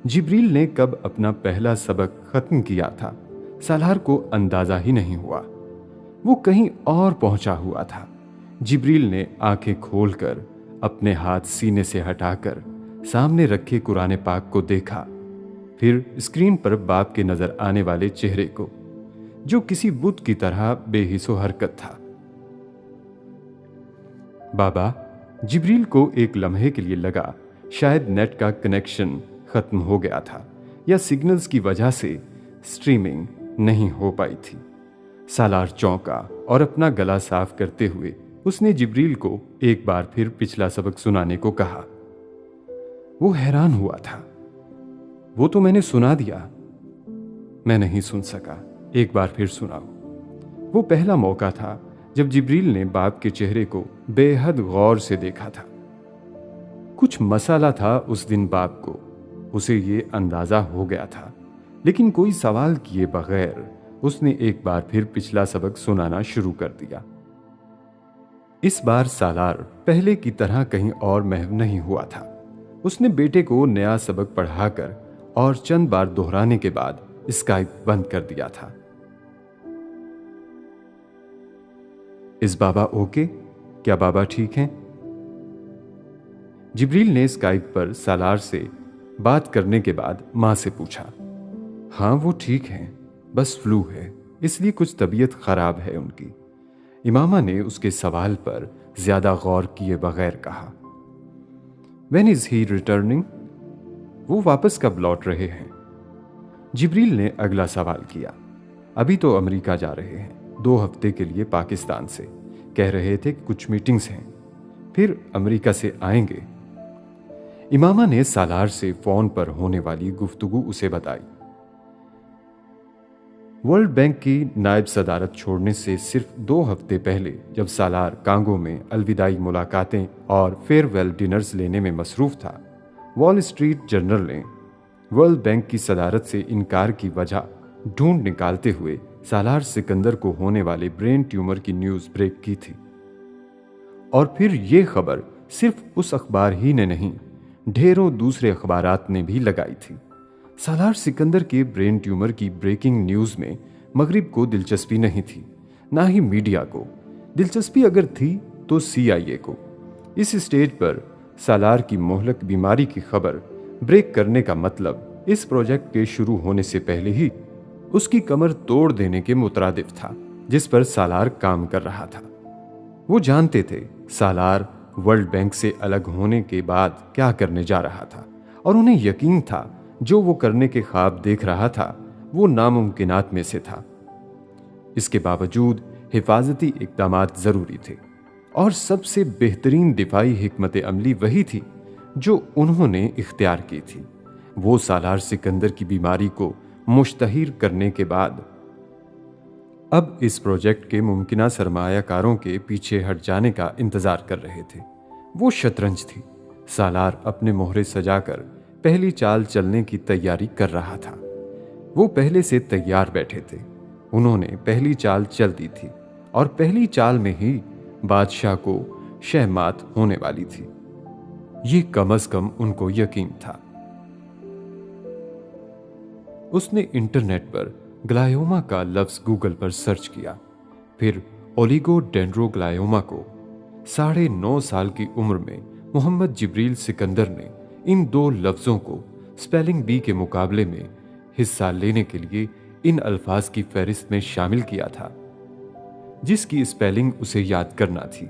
जिब्रील ने कब अपना पहला सबक खत्म किया था, सालार को अंदाजा ही नहीं हुआ। वो कहीं और पहुंचा हुआ था। जिब्रील ने आंखें खोलकर अपने हाथ सीने से हटाकर सामने रखे कुरान पाक को देखा, फिर स्क्रीन पर बाप के नजर आने वाले चेहरे को। जो किसी बुत की तरह बेहिसो हरकत था। बाबा, जिब्रील को एक लम्हे के लिए लगा शायद नेट का कनेक्शन खत्म हो गया था या सिग्नल्स की वजह से स्ट्रीमिंग नहीं हो पाई थी। सालार चौंका और अपना गला साफ करते हुए उसने जिब्रील को एक बार फिर पिछला सबक सुनाने को कहा। वो हैरान हुआ था। वो तो मैंने सुना दिया। मैं नहीं सुन सका, एक बार फिर सुनाओ। वो पहला मौका था जब जिब्रील ने बाप के चेहरे को बेहद गौर से देखा था। कुछ मसाला था उस दिन बाप को, उसे ये अंदाजा हो गया था, लेकिन कोई सवाल किए बगैर उसने एक बार फिर पिछला सबक सुनाना शुरू कर दिया। इस बार सालार पहले की तरह कहीं और महव नहीं हुआ था। उसने बेटे को नया सबक पढ़ाकर और चंद बार दोहराने के बाद स्काइप बंद कर दिया था। इस बाबा ओके? क्या बाबा ठीक हैं? जिब्रील ने स्काइप पर सालार से बात करने के बाद मां से पूछा। हाँ, वो ठीक हैं, बस फ्लू है, इसलिए कुछ तबीयत खराब है उनकी। इमामा ने उसके सवाल पर ज्यादा गौर किए बगैर कहा। When is he returning? वो वापस कब लौट रहे हैं? जिब्रील ने अगला सवाल किया। अभी तो अमेरिका जा रहे हैं, 2 हफ्ते के लिए पाकिस्तान से। कह रहे थे कि कुछ मीटिंग्स हैं, फिर अमेरिका से आएंगे। इमामा ने सालार से फोन पर होने वाली गुफ्तगू उसे बताई। वर्ल्ड बैंक की नायब सदारत छोड़ने से सिर्फ 2 हफ्ते पहले जब सालार कांगो में अलविदाई मुलाकातें और फेयरवेल डिनर्स लेने में मसरूफ था, वॉल स्ट्रीट जर्नल ने वर्ल्ड बैंक की सदारत से इनकार की वजह ढूंढ निकालते हुए सालार सिकंदर को होने वाले ब्रेन ट्यूमर की न्यूज ब्रेक की थी। और फिर यह खबर सिर्फ उस अखबार ही ने नहीं, ढेरों दूसरे अखबारात ने भी लगाई थी। सालार सिकंदर के ब्रेन ट्यूमर की ब्रेकिंग न्यूज में मगरिब को दिलचस्पी नहीं थी, ना ही मीडिया को। दिलचस्पी अगर थी तो CIA को। इस स्टेज पर सालार की मोहलक बीमारी की खबर ब्रेक करने का मतलब इस प्रोजेक्ट के शुरू होने से पहले ही उसकी कमर तोड़ देने के मुतरादिफ था, जिस पर सालार काम कर रहा था। वो जानते थे सालार वर्ल्ड बैंक से अलग होने के बाद क्या करने जा रहा था, और उन्हें यकीन था जो वो करने के ख्वाब देख रहा था वो नामुमकिनात में से था। इसके बावजूद हिफाजती इक़दामात जरूरी थे, और सबसे बेहतरीन दिफाई हिकमत अमली वही थी जो उन्होंने इख्तियार की थी। वो सालार सिकंदर की बीमारी को मुश्तहिर करने के बाद अब इस प्रोजेक्ट के मुमकिना सरमायाकारों के पीछे हट जाने का इंतजार कर रहे थे। वो शतरंज थी। सालार अपने मोहरे सजाकर पहली चाल चलने की तैयारी कर रहा था। वो पहले से तैयार बैठे थे। उन्होंने पहली चाल चल दी थी, और पहली चाल में ही बादशाह को शहमात होने वाली थी। ये कम अज कम उनको यकीन था। उसने इंटरनेट पर ग्लायोमा का लफ्ज गूगल पर सर्च किया, फिर ओलिगोडेंड्रोग्लायोमा को। 9.5 साल की उम्र में मोहम्मद जिब्रील सिकंदर ने इन 2 लफ्जों को स्पेलिंग बी के मुकाबले में हिस्सा लेने के लिए इन अल्फाज की फहरिस्त में शामिल किया था, जिसकी स्पेलिंग उसे याद करना थी।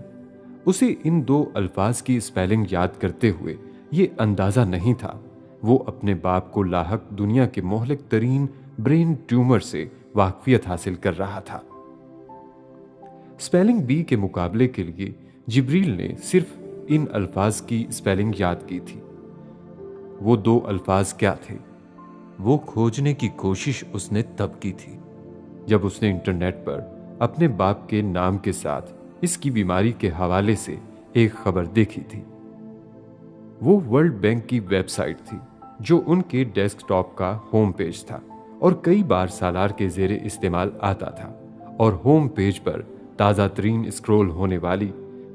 उसे इन 2 अल्फाज की स्पेलिंग याद करते हुए ये अंदाजा नहीं था वो अपने बाप को लाहक दुनिया के मोहलिक तरीन ब्रेन ट्यूमर से वाकफियत हासिल कर रहा था। स्पेलिंग बी के मुकाबले के लिए जिब्रील ने सिर्फ इन अल्फाज की स्पेलिंग याद की थी। वो 2 अल्फाज क्या थे, वो खोजने की कोशिश उसने तब की थी जब उसने इंटरनेट पर अपने बाप के नाम के साथ इसकी बीमारी के हवाले से एक खबर देखी थी। वो वर्ल्ड बैंक की वेबसाइट थी जो उनके डेस्कटॉप का होम पेज था और कई बार सालार के ज़ेरे इस्तेमाल आता था, और होम पेज पर ताज़ा तरीन स्क्रॉल होने वाली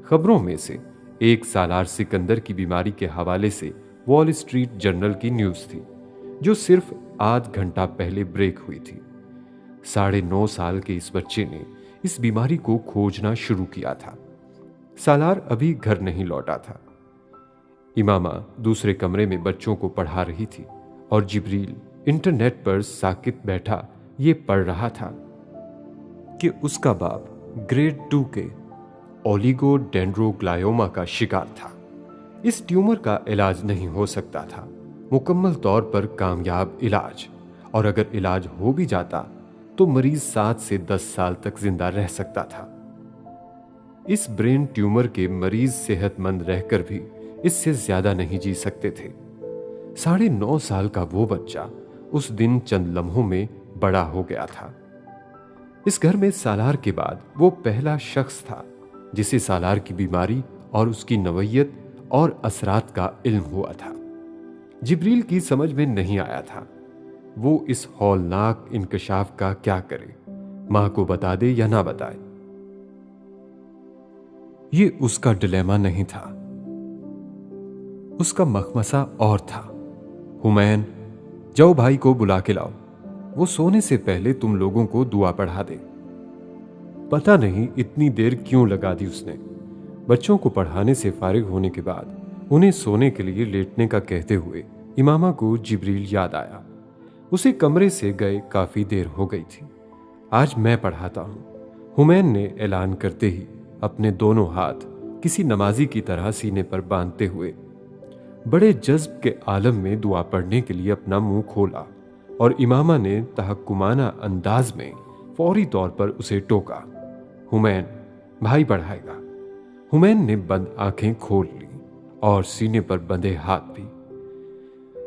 खबरों में से एक सालार सिकंदर की बीमारी के हवाले से वॉल स्ट्रीट जर्नल की न्यूज़ थी, जो सिर्फ आध घंटा पहले ब्रेक हुई थी। 9.5 साल के इस बच्चे ने इस बीमारी को खोजना शुरू किया था। सालार अभी घर नहीं लौटा था। इमामा दूसरे कमरे में बच्चों को पढ़ा रही थी और जिब्रील इंटरनेट पर साकित बैठा ये पढ़ रहा था। कि उसका बाप ग्रेड 2 के ओलिगोडेंड्रोग्लायोमा का शिकार था। इस ट्यूमर का इलाज नहीं हो सकता था, मुकम्मल तौर पर कामयाब इलाज, और अगर इलाज हो भी जाता तो मरीज 7 से 10 साल तक जिंदा रह सकता था। इस ब्रेन ट्यूमर के मरीज सेहतमंद रहकर भी इससे ज्यादा नहीं जी सकते थे। 9.5 साल का वो बच्चा उस दिन चंद लम्हों में बड़ा हो गया था। इस घर में सालार के बाद वो पहला शख्स था जिसे सालार की बीमारी और उसकी नवैयत और असरात का इल्म हुआ था। जिब्रील की समझ में नहीं आया था वो इस हौलनाक इंकशाफ का क्या करे, मां को बता दे या ना बताए। ये उसका डिलेमा नहीं था, उसका मखमसा और था। हुमैन, जाओ भाई को बुला के लाओ, वो सोने से पहले तुम लोगों को दुआ पढ़ा दे। पता नहीं इतनी देर क्यों लगा दी उसने। बच्चों को पढ़ाने से फारिग होने के बाद उन्हें सोने के लिए लेटने का कहते हुए इमामा को जिब्रील याद आया। उसे कमरे से गए काफी देर हो गई थी। आज मैं पढ़ाता हूं, हुमैन ने ऐलान करते ही अपने दोनों हाथ किसी नमाजी की तरह सीने पर बांधते हुए बड़े जज्ब के आलम में दुआ पढ़ने के लिए अपना मुंह खोला, और इमामा ने तहक्कुमाना अंदाज में फौरी तौर पर उसे टोका। हुमैन, भाई पढ़ाएगा। हुमैन ने बंद आंखें खोल ली और सीने पर बंधे हाथ भी।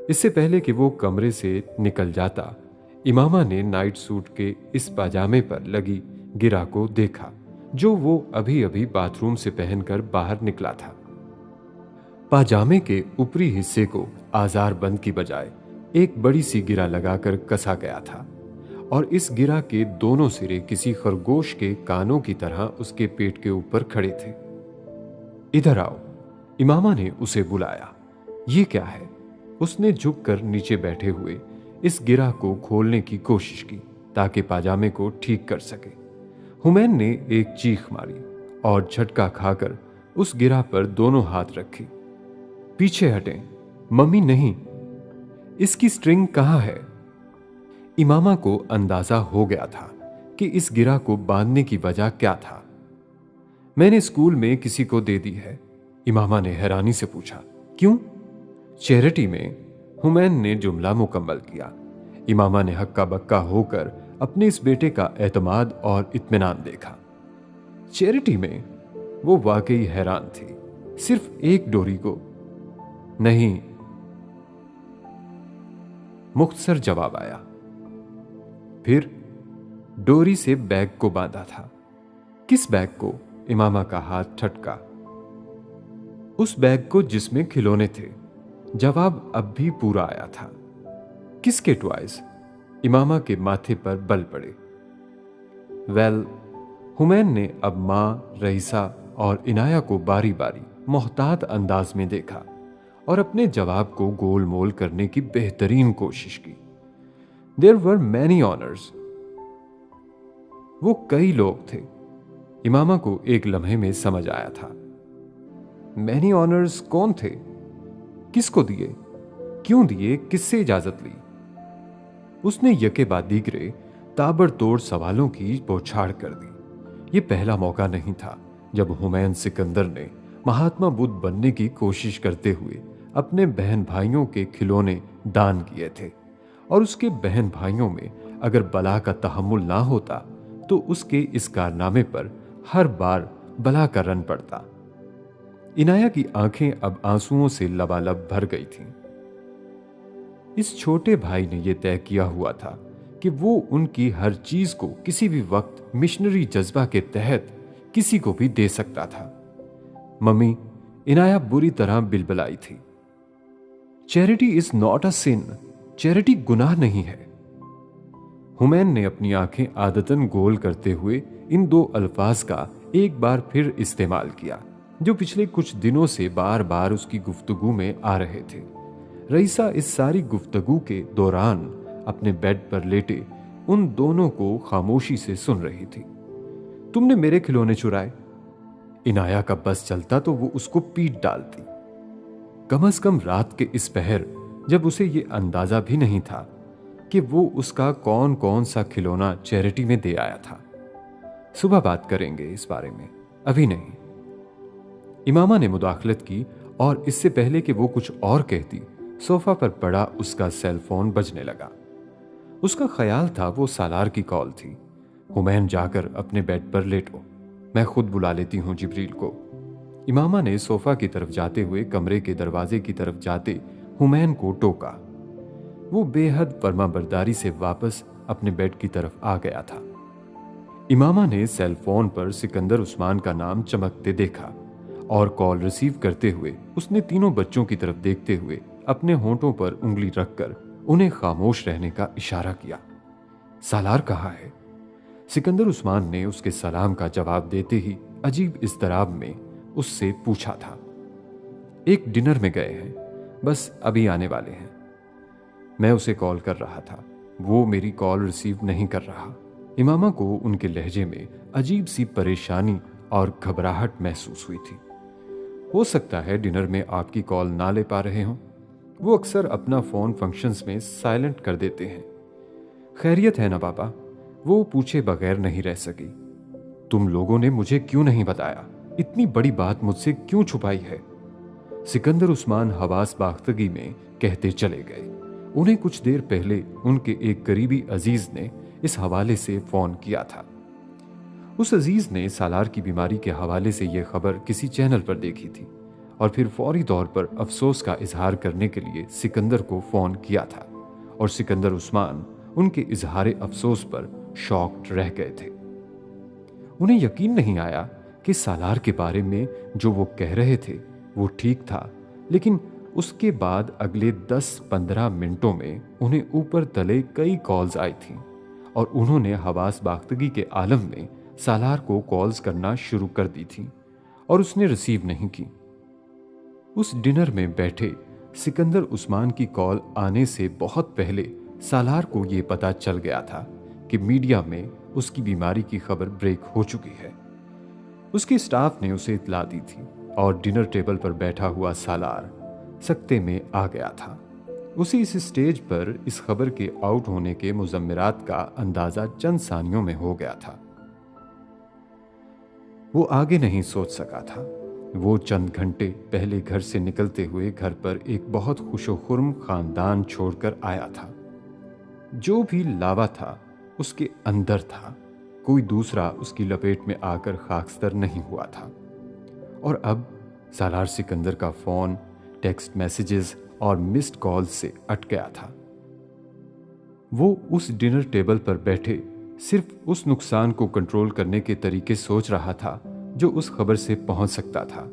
इससे पहले कि वो कमरे से निकल जाता, इमामा ने नाइट सूट के इस पाजामे पर लगी गिरा को देखा जो वो अभी अभी बाथरूम से पहनकर बाहर निकला था। पाजामे के ऊपरी हिस्से को आजार बंद की बजाय एक बड़ी सी गिरा लगाकर कसा गया था, और इस गिरा के दोनों सिरे किसी खरगोश के कानों की तरह उसके पेट के ऊपर खड़े थे। इधर आओ, इमामा ने उसे बुलाया। ये क्या है? उसने झुककर नीचे बैठे हुए इस गिरा को खोलने की कोशिश की ताकि पाजामे को ठीक कर सके। हुमैन ने एक चीख मारी और झटका खाकर उस गिरा पर दोनों हाथ रखे। पीछे हटें, मम्मी नहीं, इसकी स्ट्रिंग कहां है? इमामा को अंदाजा हो गया था कि इस गिरा को बांधने की वजह क्या था। मैंने स्कूल में किसी को दे दी है, इमामा ने हैरानी से पूछा। क्यों? चैरिटी में, हुमैन ने जुमला मुकम्मल किया। इमामा ने हक्का बक्का होकर अपने इस बेटे का एतमाद और इत्मीनान देखा। चैरिटी में? वो वाकई हैरान थी। सिर्फ एक डोरी को? नहीं, मुख्तसर जवाब आया। फिर डोरी से बैग को बांधा था। किस बैग को? इमामा का हाथ ठटका। उस बैग को जिसमें खिलौने थे। जवाब अब भी पूरा आया था। किसके टॉयज? इमामा के माथे पर बल पड़े। वेल, हुमैन ने अब मां, रईसा और इनाया को बारी बारी मोहतात अंदाज में देखा और अपने जवाब को गोल मोल करने की बेहतरीन कोशिश की। There were many honours. वो कई लोग थे। इमामा को एक लम्हे में समझ आया था। मैनी ऑनर्स कौन थे? किसको दिए? क्यों दिए? किससे इजाजत ली? उसने यके बाद दीगरे ताबड़तोड़ सवालों की बौछार कर दी। यह पहला मौका नहीं था जब हुमैन सिकंदर ने महात्मा बुद्ध बनने की कोशिश करते हुए अपने बहन भाइयों के खिलौने दान किए थे, और उसके बहन भाइयों में अगर बला का तहम्मुल ना होता तो उसके इस कारनामे पर हर बार बला का रन पड़ता। इनाया की आंखें अब आंसुओं से लबालब भर गई थीं। इस छोटे भाई ने यह तय किया हुआ था कि वो उनकी हर चीज को किसी भी वक्त मिशनरी जज्बा के तहत किसी को भी दे सकता था। मम्मी, इनाया बुरी तरह बिलबिलाई थी। Charity is not a sin. Charity गुनाह नहीं है। हुमैन ने अपनी आंखें आदतन गोल करते हुए इन दो अल्फाज का एक बार फिर इस्तेमाल किया जो पिछले कुछ दिनों से बार बार उसकी गुफ्तगू में आ रहे थे। रईसा इस सारी गुफ्तगू के दौरान अपने बेड पर लेटे उन दोनों को खामोशी से सुन रही थी। तुमने मेरे खिलौने चुराए। इनाया का बस चलता तो वो उसको पीट डालती। कम से कम रात के इस पहर जब उसे ये अंदाजा भी नहीं था कि वो उसका कौन कौन सा खिलौना चैरिटी में दे आया था। सुबह बात करेंगे इस बारे में, अभी नहीं। इमामा ने मुदाखलत की और इससे पहले कि वो कुछ और कहती, सोफा पर पड़ा उसका सेल फोन बजने लगा। उसका ख्याल था वो सालार की कॉल थी। हुमैन जाकर अपने बेड पर लेटो, मैं खुद बुला लेती हूं जिब्रील को। इमामा ने सोफा की तरफ जाते हुए कमरे के दरवाजे की तरफ जाते हुमैन को टोका। वो बेहद फर्माबरदारी से वापस अपने बेड की तरफ आ गया था। इमामा ने सेल फोन पर सिकंदर उस्मान का नाम चमकते देखा और कॉल रिसीव करते हुए उसने तीनों बच्चों की तरफ देखते हुए अपने होंठों पर उंगली रखकर उन्हें खामोश रहने का इशारा किया। सालार कहाँ है? सिकंदर उस्मान ने उसके सलाम का जवाब देते ही अजीब इज़्तिराब में उससे पूछा था। एक डिनर में गए हैं, बस अभी आने वाले हैं। मैं उसे कॉल कर रहा था, वो मेरी कॉल रिसीव नहीं कर रहा। इमामा को उनके लहजे में अजीब सी परेशानी और घबराहट महसूस हुई थी। हो सकता है डिनर में आपकी कॉल ना ले पा रहे हों। वो अक्सर अपना फोन फंक्शंस में साइलेंट कर देते हैं। खैरियत है ना पापा? वो पूछे बगैर नहीं रह सकी। तुम लोगों ने मुझे क्यों नहीं बताया? इतनी बड़ी बात मुझसे क्यों छुपाई है? सिकंदर उस्मान हवास बाख्तगी में कहते चले गए। उन्हें कुछ देर पहले उनके एक करीबी अजीज ने इस हवाले से फोन किया था। उस अजीज ने सालार की बीमारी के हवाले से यह खबर किसी चैनल पर देखी थी और फिर फौरी तौर पर अफसोस का इजहार करने के लिए सिकंदर को फोन किया था और सिकंदर उस्मान उनके इजहार अफसोस पर शॉक्ड रह गए थे। उन्हें यकीन नहीं आया कि सालार के बारे में जो वो कह रहे थे वो ठीक था, लेकिन उसके बाद अगले 10-15 मिनटों में उन्हें ऊपर तले कई कॉल्स आई थीं और उन्होंने हवास बाख्तगी के आलम में सालार को कॉल्स करना शुरू कर दी थी और उसने रिसीव नहीं की। उस डिनर में बैठे सिकंदर उस्मान की कॉल आने से बहुत पहले सालार को यह पता चल गया था कि मीडिया में उसकी बीमारी की खबर ब्रेक हो चुकी है। उसके स्टाफ ने उसे इत्तला दी थी और डिनर टेबल पर बैठा हुआ सालार सकते में आ गया था। उसे इस स्टेज पर इस खबर के आउट होने के मुज़म्मिरात का अंदाजा चंद सानियों में हो गया था। वो आगे नहीं सोच सका था। वो चंद घंटे पहले घर से निकलते हुए घर पर एक बहुत खुशो-खुर्म खानदान छोड़कर आया था। जो भी लावा था उसके अंदर था, कोई दूसरा उसकी लपेट में आकर खाकस्तर नहीं हुआ था। और अब सालार सिकंदर का फोन, टेक्स्ट मैसेजेस और मिस्ड कॉल्स से अट गया था। वो उस डिनर टेबल पर बैठे सिर्फ उस नुकसान को कंट्रोल करने के तरीके सोच रहा था जो उस खबर से पहुंच सकता था।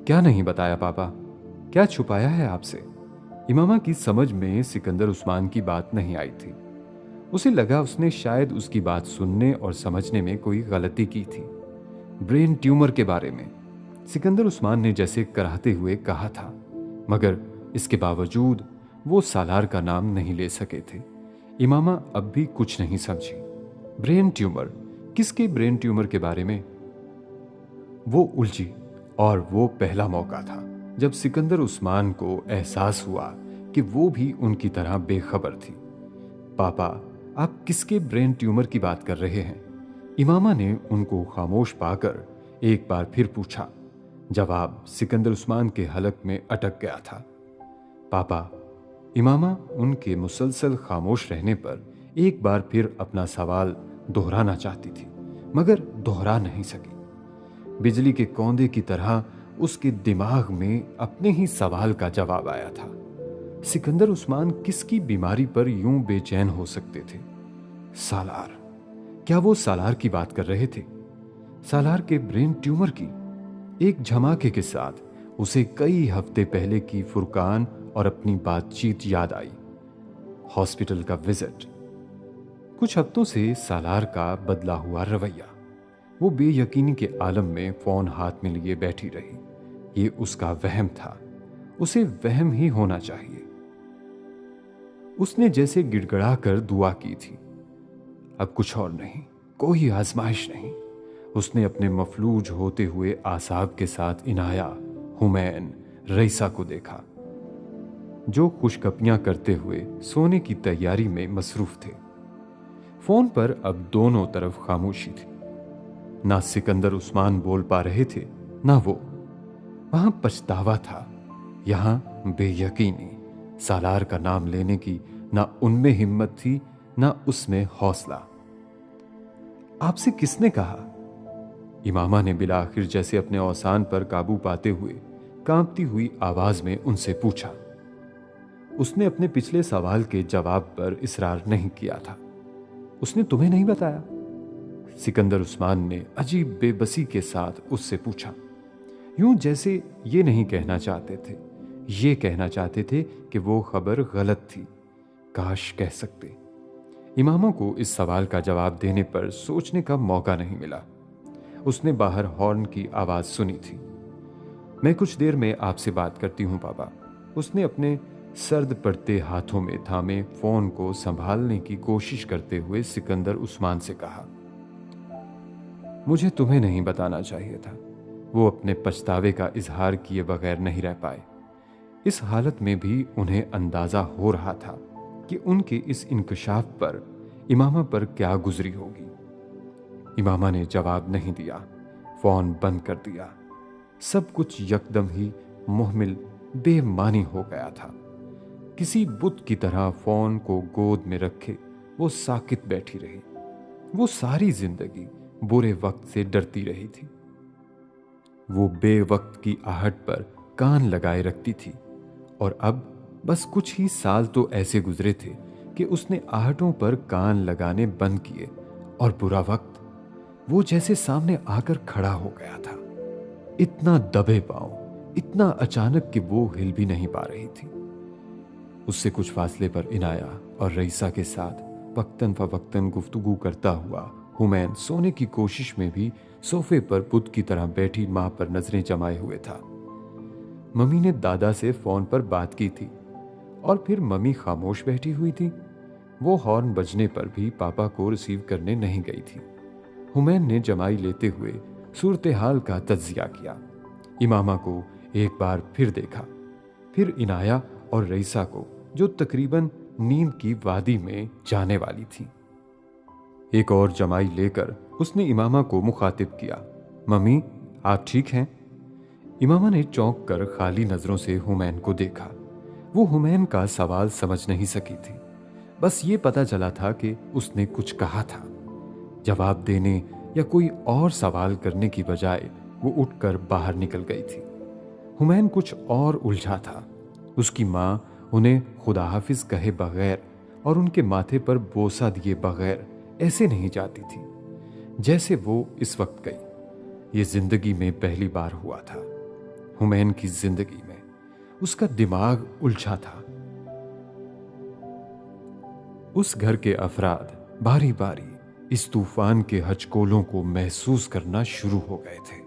क्या नहीं बताया पापा? क्या छुपाया है आपसे? इमामा की समझ में सिकंदर उस्मान की बात नहीं आई थी। उसे लगा उसने शायद उसकी बात सुनने और समझने में कोई गलती की थी। ब्रेन ट्यूमर के बारे में सिकंदर उस्मान ने जैसे कराहते हुए कहा था, मगर इसके बावजूद वो सालार का नाम नहीं ले सके थे। इमामा अब भी कुछ नहीं समझी। Brain tumour? किसके ब्रेन ट्यूमर के बारे में? वो उलझी और वो पहला मौका था जब सिकंदर उस्मान को एहसास हुआ कि वो भी उनकी तरह बेखबर थी। पापा, आप किसके ब्रेन ट्यूमर की बात कर रहे हैं? इमामा ने उनको खामोश पाकर एक बार फिर पूछा। जवाब सिकंदर उस्मान के हलक में अटक गया था। पापा, इमामा उनके मुसलसल खामोश रहने पर एक बार फिर अपना सवाल दोहराना चाहती थी, मगर दोहरा नहीं सकी। बिजली के कौंदे की तरह उसके दिमाग में अपने ही सवाल का जवाब आया था। सिकंदर उस्मान किसकी बीमारी पर यूं बेचैन हो सकते थे? सालार? क्या वो सालार की बात कर रहे थे? सालार के ब्रेन ट्यूमर की? एक झमाके के साथ उसे कई हफ्ते पहले की फुरकान और अपनी बातचीत याद आई। हॉस्पिटल का विजिट, कुछ हफ्तों से सालार का बदला हुआ रवैया। वो बेयकीनी के आलम में फोन हाथ में लिए बैठी रही। ये उसका वहम था, उसे वहम ही होना चाहिए। उसने जैसे गिड़गड़ा कर दुआ की थी। अब कुछ और नहीं, कोई आजमाइश नहीं। उसने अपने मफलूज होते हुए आसाब के साथ इनाया, हुमैन, रईसा को देखा, जो खुशकपियां करते हुए सोने की तैयारी में मसरूफ थे। फोन पर अब दोनों तरफ खामोशी थी। ना सिकंदर उस्मान बोल पा रहे थे, ना वो। वहां पछतावा था, यहां बेयकीनी। सालार का नाम लेने की ना उनमें हिम्मत थी, ना उसमें हौसला। आपसे किसने कहा? इमामा ने बिलाखिर जैसे अपने औसान पर काबू पाते हुए कांपती हुई आवाज में उनसे पूछा। उसने अपने पिछले सवाल के जवाब पर इसरार नहीं किया था। उसने तुम्हें नहीं बताया? सिकंदर उस्मान ने अजीब बेबसी के साथ उससे पूछा, यूं जैसे ये नहीं कहना चाहते थे, ये कहना चाहते थे कि वो खबर गलत थी। काश कह सकते। इमामों को इस सवाल का जवाब देने पर सोचने का मौका नहीं मिला। उसने बाहर हॉर्न की आवाज सुनी थी। मैं कुछ देर में आपसे बात करती हूं पापा। उसने अपने सर्द पड़ते हाथों में थामे फोन को संभालने की कोशिश करते हुए सिकंदर उस्मान से कहा, मुझे तुम्हें नहीं बताना चाहिए था। वो अपने पछतावे का इजहार किए बगैर नहीं रह पाए। इस हालत में भी उन्हें अंदाजा हो रहा था कि उनके इस इंकशाफ पर इमामा पर क्या गुजरी होगी। इमामा ने जवाब नहीं दिया, फोन बंद कर दिया। सब कुछ यकदम ही मुहमिल बेमानी हो गया था। किसी बुत की तरह फोन को गोद में रखे वो साकित बैठी रही। वो सारी जिंदगी बुरे वक्त से डरती रही थी। वो बेवक्त की आहट पर कान लगाए रखती थी, और अब बस कुछ ही साल तो ऐसे गुजरे थे कि उसने आहटों पर कान लगाने बंद किए, और बुरा वक्त वो जैसे सामने आकर खड़ा हो गया था। इतना दबे पांव, इतना अचानक कि वो हिल भी नहीं पा रही थी। उससे कुछ फासले पर इनाया और रईसा के साथ वक्तन फवक्तन गुफ्तगू करता हुआ हुमैन सोने की कोशिश में भी सोफे पर बुत की तरह बैठी मां पर नजरें जमाए हुए था। मम्मी ने दादा से फोन पर बात की थी, और फिर मम्मी खामोश बैठी हुई थी। वो हॉर्न बजने पर भी पापा को रिसीव करने नहीं गई थी। हुमैन ने जमाई लेते हुए सूरत हाल का तज्जिया किया। इमामा को एक बार फिर देखा, फिर इनाया और रईसा को, जो तकरीबन नींद की वादी में जाने वाली थी। एक और जमाई लेकर उसने इमामा को मुखातिब किया, मम्मी आप ठीक हैं? इमामा ने चौंक कर खाली नजरों से हुमैन को देखा। वो हुमैन का सवाल समझ नहीं सकी थी। बस ये पता चला था कि उसने कुछ कहा था। जवाब देने या कोई और सवाल करने की बजाय वो उठकर बाहर निकल गई थी। हुमैन कुछ और उलझा था। उसकी मां उन्हें खुदा हाफिज कहे बगैर और उनके माथे पर बोसा दिए बगैर ऐसे नहीं जाती थी जैसे वो इस वक्त गई। ये जिंदगी में पहली बार हुआ था। हुमैन की जिंदगी में उसका दिमाग उलझा था। उस घर के अफराद बारी बारी इस तूफान के हचकोलों को महसूस करना शुरू हो गए थे।